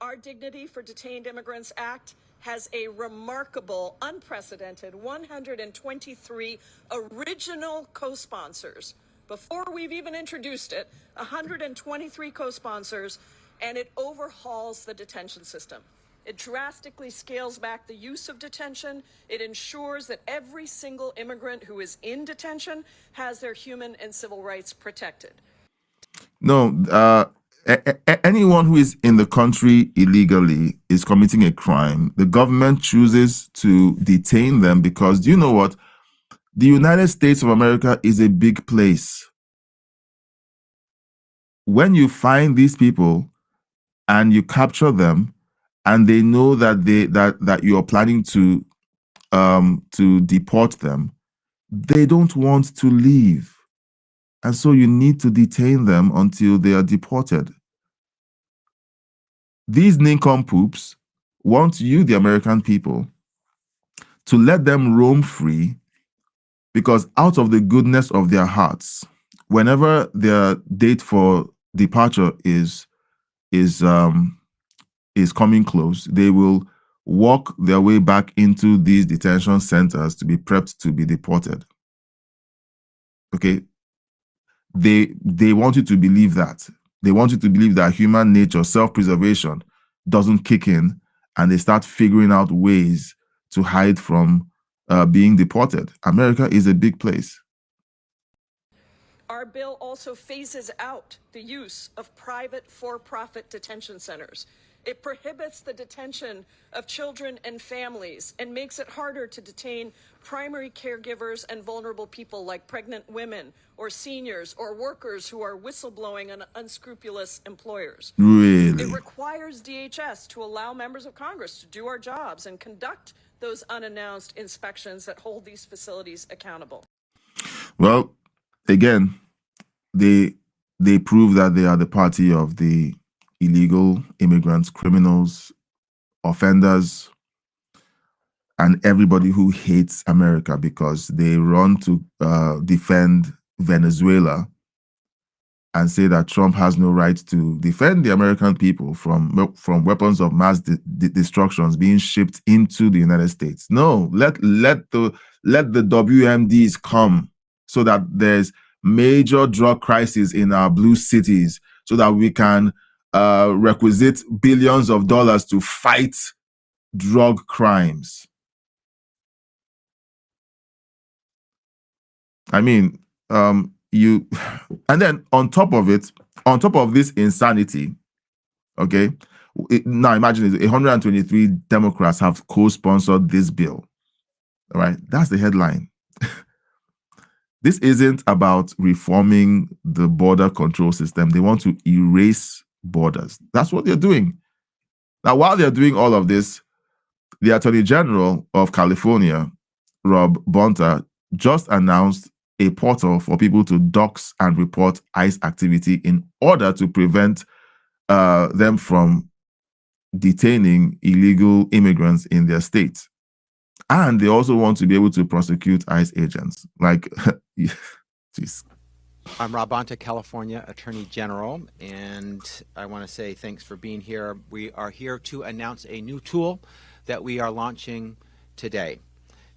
Our Dignity for Detained Immigrants Act has a remarkable, unprecedented 123 original co-sponsors. Before we've even introduced it, 123 co-sponsors, and it overhauls the detention system. It drastically scales back the use of detention. It ensures that every single immigrant who is in detention has their human and civil rights protected. No, anyone who is in the country illegally is committing a crime. The government chooses to detain them because, do you know what? The United States of America is a big place. When you find these people and you capture them, and they know that that you are planning to deport them, they don't want to leave. And so you need to detain them until they are deported. These nincompoops want you, the American people, to let them roam free because out of the goodness of their hearts, whenever their date for departure is coming close, they will walk their way back into these detention centers to be prepped to be deported. Okay? They want you to believe that. They want you to believe that human nature, self-preservation, doesn't kick in, and they start figuring out ways to hide from being deported. America is a big place. Our bill also phases out the use of private for-profit detention centers. It prohibits the detention of children and families and makes it harder to detain primary caregivers and vulnerable people like pregnant women or seniors or workers who are whistleblowing on unscrupulous employers. Really? It requires DHS to allow members of Congress to do our jobs and conduct those unannounced inspections that hold these facilities accountable. Well, again, they prove that they are the party of the illegal immigrants, criminals, offenders, and everybody who hates America because they run to defend Venezuela and say that Trump has no right to defend the American people from weapons of mass destructions being shipped into the United States. No, let the WMDs come so that there's major drug crisis in our blue cities so that we can requisite billions of dollars to fight drug crimes. I mean, and then on top of this insanity, okay, now imagine 123 Democrats have co-sponsored this bill. All right, that's the headline. This isn't about reforming the border control system. They want to erase borders. That's what they're doing. Now, while they're doing all of this, the Attorney General of California, Rob Bonta, just announced a portal for people to dox and report ICE activity in order to prevent them from detaining illegal immigrants in their state. And they also want to be able to prosecute ICE agents. Like, jeez. I'm Rob Bonta, California Attorney General, and I want to say thanks for being here. We are here to announce a new tool that we are launching today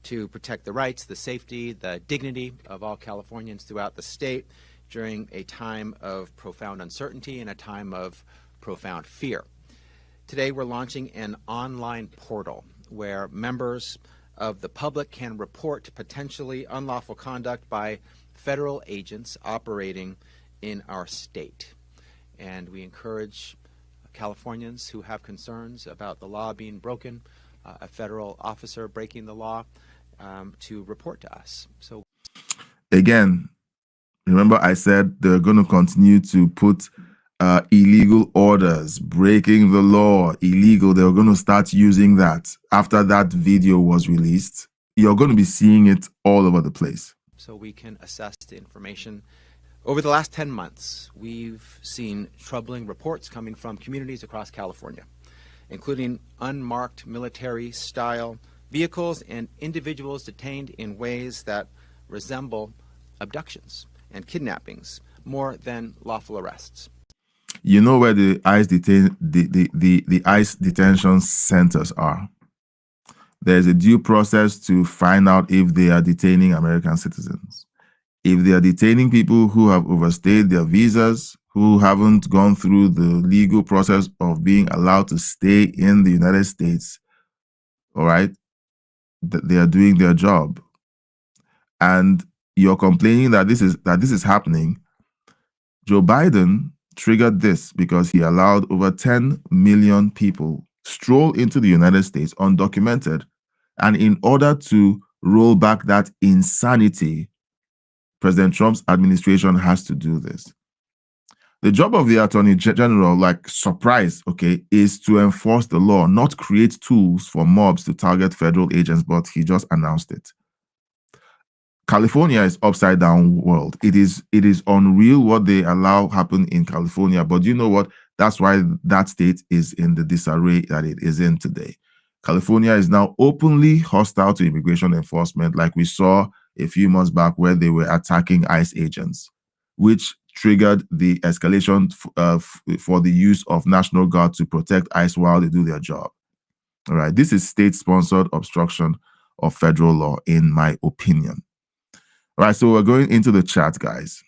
to protect the rights, the safety, the dignity of all Californians throughout the state during a time of profound uncertainty and a time of profound fear. Today we're launching an online portal where members of the public can report potentially unlawful conduct by federal agents operating in our state. And we encourage Californians who have concerns about the law being broken, a federal officer breaking the law, to report to us. So again, remember I said they're going to continue to put illegal orders, breaking the law, illegal. They're going to start using that after that video was released. You're going to be seeing it all over the place. So we can assess the information. Over the last 10 months, we've seen troubling reports coming from communities across California, including unmarked military-style vehicles and individuals detained in ways that resemble abductions and kidnappings more than lawful arrests. You know where the ICE detention centers are. There's a due process to find out if they are detaining American citizens. If they are detaining people who have overstayed their visas, who haven't gone through the legal process of being allowed to stay in the United States, all right, they are doing their job. And you're complaining that this is happening. Joe Biden triggered this because he allowed over 10 million people stroll into the United States undocumented. And in order to roll back that insanity, President Trump's administration has to do this. The job of the Attorney General, like surprise, okay, is to enforce the law, not create tools for mobs to target federal agents, but he just announced it. California is upside down world. It is unreal what they allow happen in California. But you know what? That's why that state is in the disarray that it is in today. California is now openly hostile to immigration enforcement, like we saw a few months back where they were attacking ICE agents, which triggered the escalation for the use of National Guard to protect ICE while they do their job. All right. This is state-sponsored obstruction of federal law, in my opinion. All right, so we're going into the chat, guys.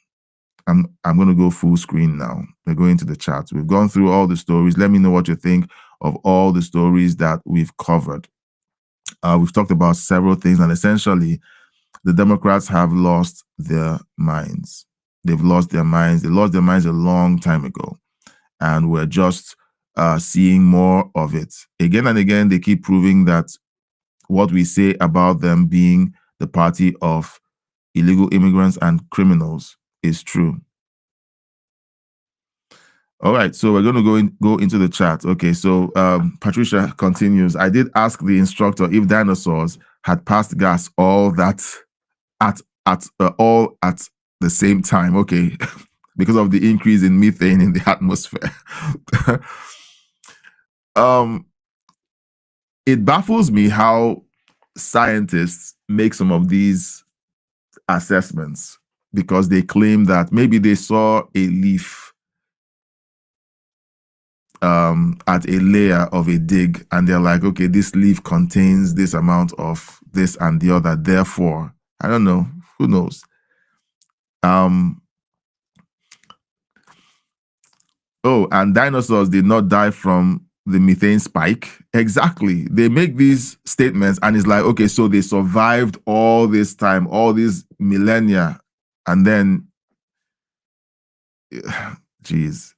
I'm going to go full screen now. We're going into the chat. We've gone through all the stories. Let me know what you think of all the stories that we've covered. We've talked about several things, and essentially, the Democrats have lost their minds. They've lost their minds. They lost their minds a long time ago, and we're just seeing more of it. Again and again, they keep proving that what we say about them being the party of illegal immigrants and criminals is true. All right, so we're going to go into the chat. Okay, so Patricia continues. I did ask the instructor if dinosaurs had passed gas all at the same time. Okay, because of the increase in methane in the atmosphere. It baffles me how scientists make some of these assessments, because they claim that maybe they saw a leaf at a layer of a dig, and they're like, okay, this leaf contains this amount of this and the other, therefore, I don't know, who knows. Oh, and dinosaurs did not die from the methane spike. Exactly. They make these statements and it's like, okay, so they survived all this time, all these millennia, and then, geez.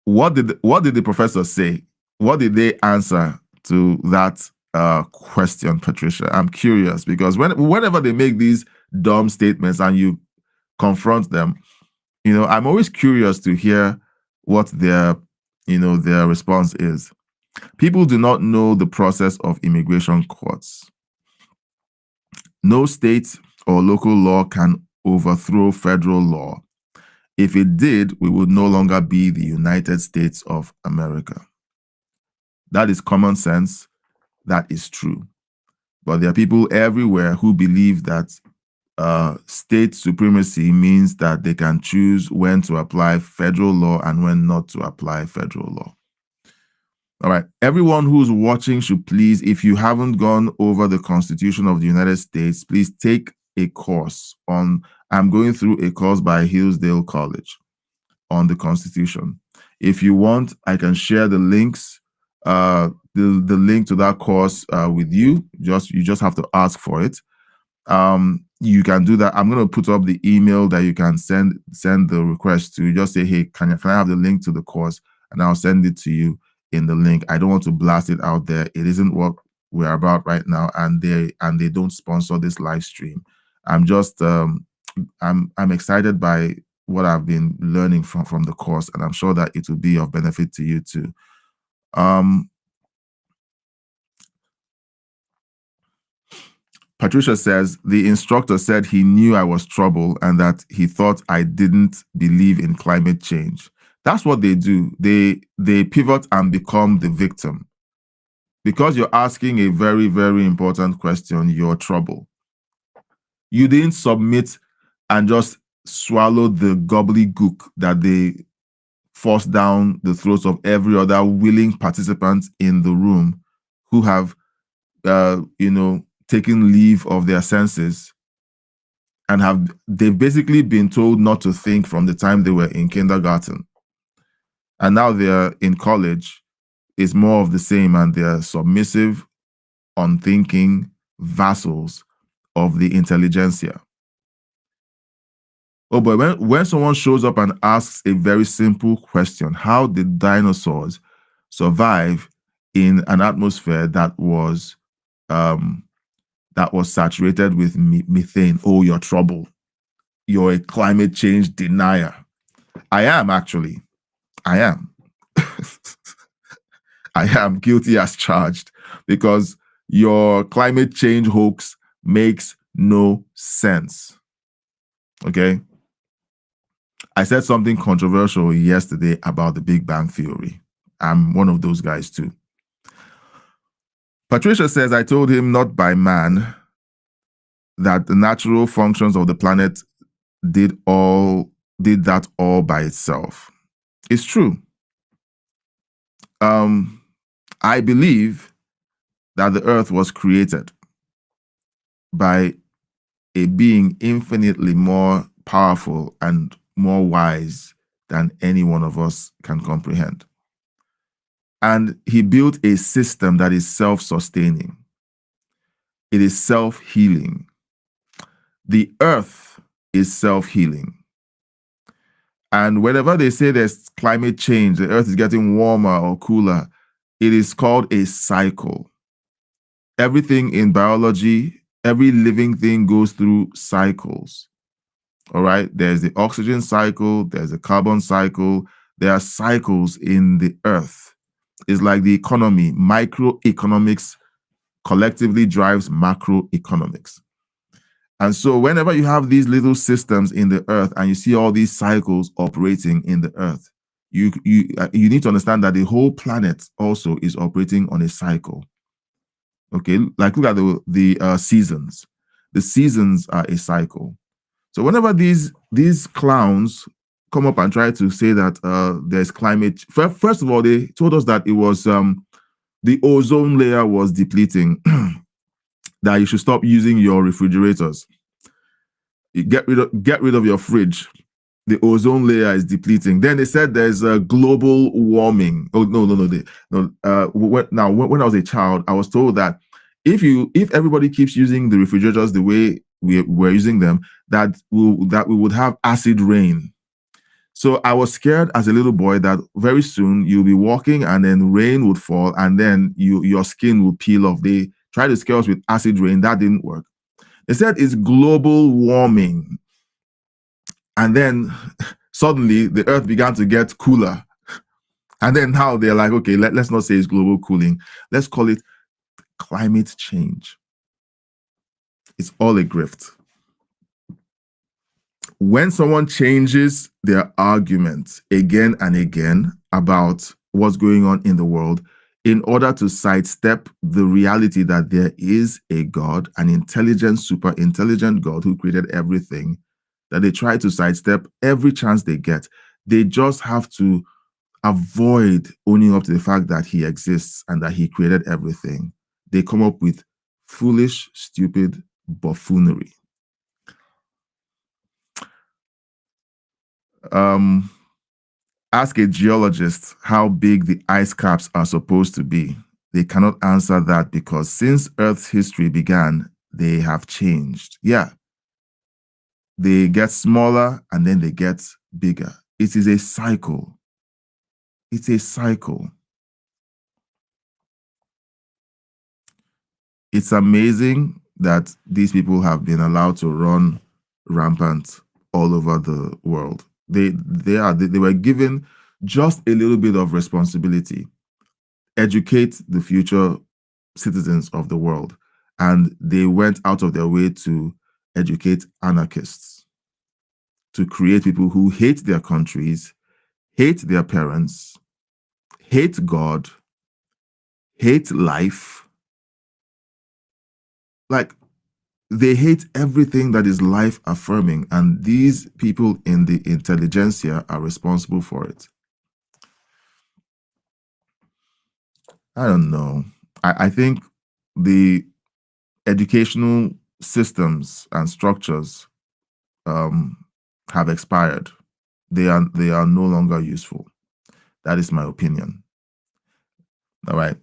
What did the professor say? What did they answer to that question, Patricia? I'm curious, because whenever they make these dumb statements and you confront them, I'm always curious to hear what their response is. People do not know the process of immigration courts. No state or local law can overthrow federal law. If it did, we would no longer be the United States of America. That is common sense. That is true. But there are people everywhere who believe that state supremacy means that they can choose when to apply federal law and when not to apply federal law. All right. Everyone who's watching should please, if you haven't gone over the Constitution of the United States, please take a course on, I'm going through a course by Hillsdale College on the Constitution. If you want, I can share the links, the link to that course with you. You just have to ask for it. You can do that. I'm going to put up the email that you can send the request to. Just say, hey, can I have the link to the course? And I'll send it to you in the link. I don't want to blast it out there. It isn't what we're about right now, and they don't sponsor this live stream. I'm just I'm excited by what I've been learning from the course, and I'm sure that it will be of benefit to you too. Patricia says, the instructor said he knew I was trouble and that he thought I didn't believe in climate change. That's what they do. They pivot and become the victim. Because you're asking a very, very important question, you're trouble. You didn't submit and just swallow the gobbledygook that they forced down the throats of every other willing participant in the room who have, taken leave of their senses and they've basically been told not to think from the time they were in kindergarten. And now they're in college. It's more of the same, and they're submissive, unthinking vassals of the intelligentsia. Oh, but when someone shows up and asks a very simple question, how did dinosaurs survive in an atmosphere that was saturated with methane? Oh, you're trouble. You're a climate change denier. I am, actually. I am. I am guilty as charged, because your climate change hoax makes no sense. Okay? I said something controversial yesterday about the Big Bang Theory. I'm one of those guys too. Patricia says, I told him not by man that the natural functions of the planet did that all by itself. It's true. I believe that the earth was created by a being infinitely more powerful and more wise than any one of us can comprehend. And he built a system that is self-sustaining. It is self-healing. The earth is self-healing. And whenever they say there's climate change, the earth is getting warmer or cooler, it is called a cycle. Everything in biology, every living thing goes through cycles. All right? There's the oxygen cycle, there's the carbon cycle. There are cycles in the earth. It's like the economy. Microeconomics collectively drives macroeconomics. And so whenever you have these little systems in the earth and you see all these cycles operating in the earth, you need to understand that the whole planet also is operating on a cycle. Okay, like look at the seasons. The seasons are a cycle. So whenever these clowns come up and try to say that there's climate, first of all, they told us that it was the ozone layer was depleting, that you should stop using your refrigerators. You get rid of your fridge. The ozone layer is depleting. Then they said there's a global warming. Oh no. When I was a child, I was told that if everybody keeps using the refrigerators the way we're using them, that we would have acid rain. So I was scared as a little boy that very soon you'll be walking and then rain would fall and then your skin will peel off. They tried to scare us with acid rain. That didn't work. They said it's global warming. And then suddenly the earth began to get cooler. And then now they're like, okay, let's not say it's global cooling. Let's call it climate change. It's all a grift. When someone changes their argument again and again about what's going on in the world in order to sidestep the reality that there is a God, an intelligent, super intelligent God who created everything, that they try to sidestep every chance they get, they just have to avoid owning up to the fact that he exists and that he created everything. They come up with foolish, stupid buffoonery. Ask a geologist how big the ice caps are supposed to be. They cannot answer that because since Earth's history began, they have changed. Yeah. They get smaller and then they get bigger. It is a cycle. It's a cycle. it's amazing that these people have been allowed to run rampant all over the world. They were given just a little bit of responsibility. Educate the future citizens of the world. And they went out of their way to educate anarchists, to create people who hate their countries, hate their parents, hate God, hate life. Like, they hate everything that is life affirming. And these people in the intelligentsia are responsible for it. I don't know. I think the educational systems and structures have expired. They are no longer useful. That is my opinion. All right.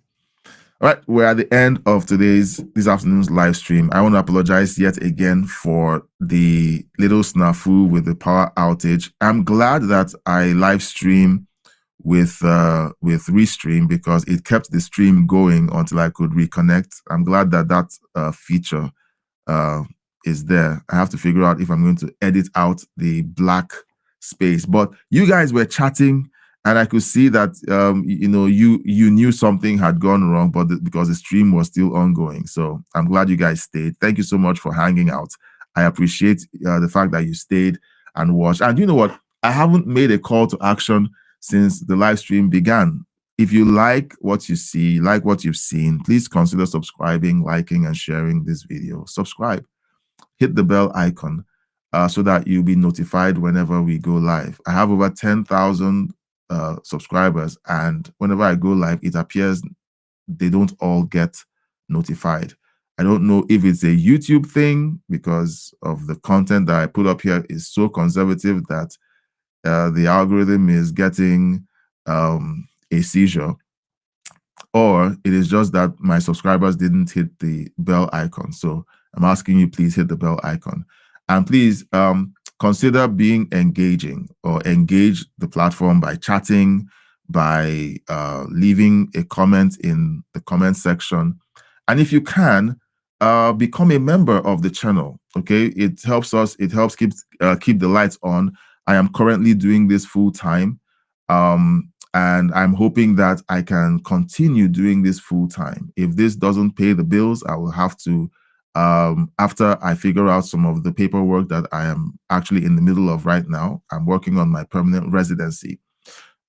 All right, we're at the end of this afternoon's live stream. I want to apologize yet again for the little snafu with the power outage. I'm glad that I live stream with Restream because it kept the stream going until I could reconnect. I'm glad that that feature is there. I have to figure out if I'm going to edit out the black space. But you guys were chatting, and I could see that you knew something had gone wrong, but because the stream was still ongoing. So I'm glad you guys stayed. Thank you so much for hanging out. I appreciate the fact that you stayed and watched. And you know what? I haven't made a call to action since the live stream began. If you like what you see, like what you've seen, please consider subscribing, liking, and sharing this video. Subscribe. Hit the bell icon so that you'll be notified whenever we go live. I have over 10,000 subscribers, and whenever I go live, it appears they don't all get notified. I don't know if it's a YouTube thing because of the content that I put up here is so conservative that the algorithm is getting a seizure, or it is just that my subscribers didn't hit the bell icon. So I'm asking you, please hit the bell icon. And please consider being engaging, or engage the platform by chatting, by leaving a comment in the comment section. And if you can, become a member of the channel, okay? It helps us, it helps keep the lights on. I am currently doing this full time. And I'm hoping that I can continue doing this full time. If this doesn't pay the bills, I will have to, after I figure out some of the paperwork that I am actually in the middle of right now. I'm working on my permanent residency,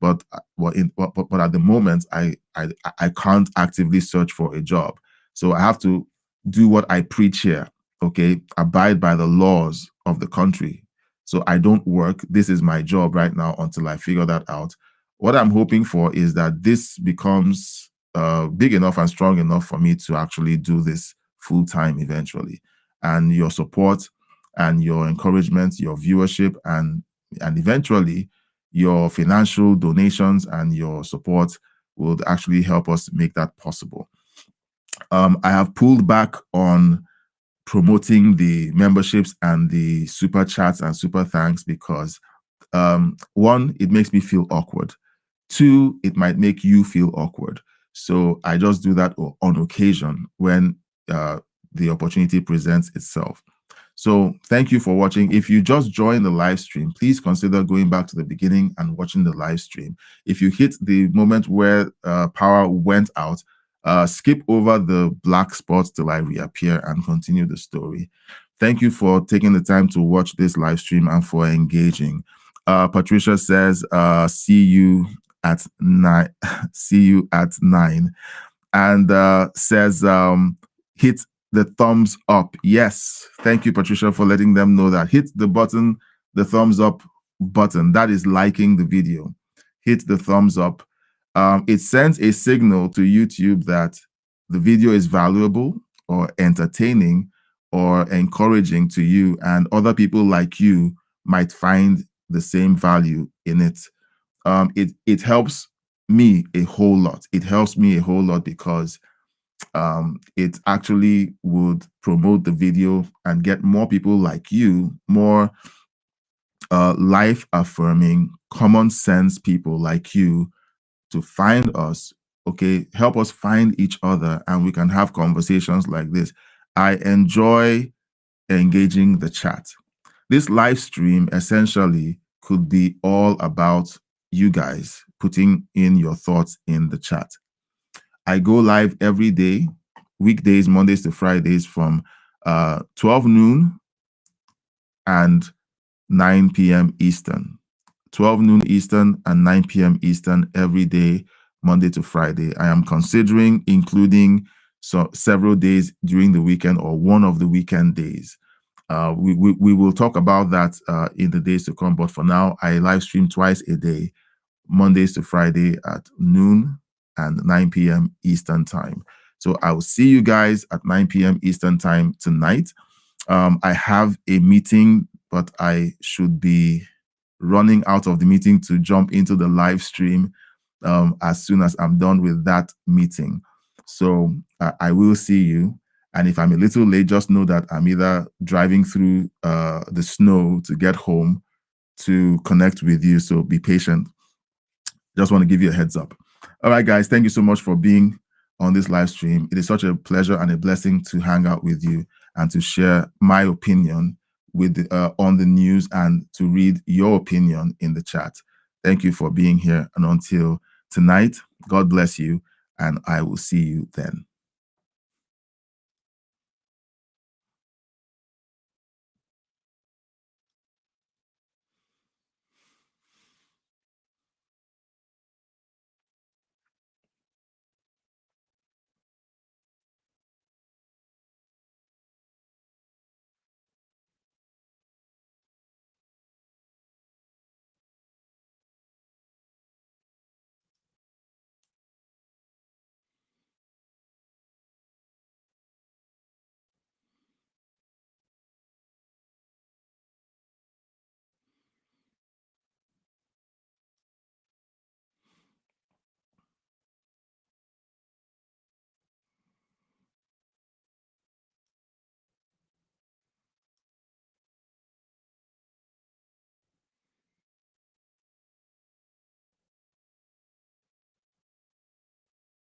but at the moment I can't actively search for a job. So I have to do what I preach here, okay? Abide by the laws of the country. So I don't work. This is my job right now until I figure that out. What I'm hoping for is that this becomes big enough and strong enough for me to actually do this full time eventually. And your support and your encouragement, your viewership, and eventually your financial donations and your support will actually help us make that possible. I have pulled back on promoting the memberships and the super chats and super thanks because one, it makes me feel awkward. Two, it might make you feel awkward. So I just do that on occasion when the opportunity presents itself. So thank you for watching. If you just joined the live stream, please consider going back to the beginning and watching the live stream. If you hit the moment where power went out, skip over the black spots till I reappear and continue the story. Thank you for taking the time to watch this live stream and for engaging. Patricia says, see you at 9. See you at 9. And says, hit the thumbs up. Yes. Thank you, Patricia, for letting them know that. Hit the button, the thumbs up button. That is liking the video. Hit the thumbs up. It sends a signal to YouTube that the video is valuable or entertaining or encouraging to you, and other people like you might find the same value in it. It helps me a whole lot. It helps me a whole lot because it actually would promote the video and get more people like you, more life-affirming, common sense people like you to find us Okay, help us find each other and we can have conversations like this. I enjoy engaging the chat. This live stream essentially could be all about you guys putting in your thoughts in the chat. I go live every day, weekdays, Mondays to Fridays from 12 noon and 9 p.m. Eastern. 12 noon Eastern and 9 p.m. Eastern every day, Monday to Friday. I am considering including several days during the weekend or one of the weekend days. We will talk about that in the days to come. But for now, I live stream twice a day, Mondays to Friday at noon and 9 p.m. Eastern time. So I will see you guys at 9 p.m. Eastern time tonight. I have a meeting, but I should be running out of the meeting to jump into the live stream as soon as I'm done with that meeting. So I will see you. And if I'm a little late, just know that I'm either driving through the snow to get home to connect with you. So be patient. Just want to give you a heads up. All right, guys, thank you so much for being on this live stream. It is such a pleasure and a blessing to hang out with you and to share my opinion with on the news and to read your opinion in the chat. Thank you for being here. And until tonight, God bless you, and I will see you then.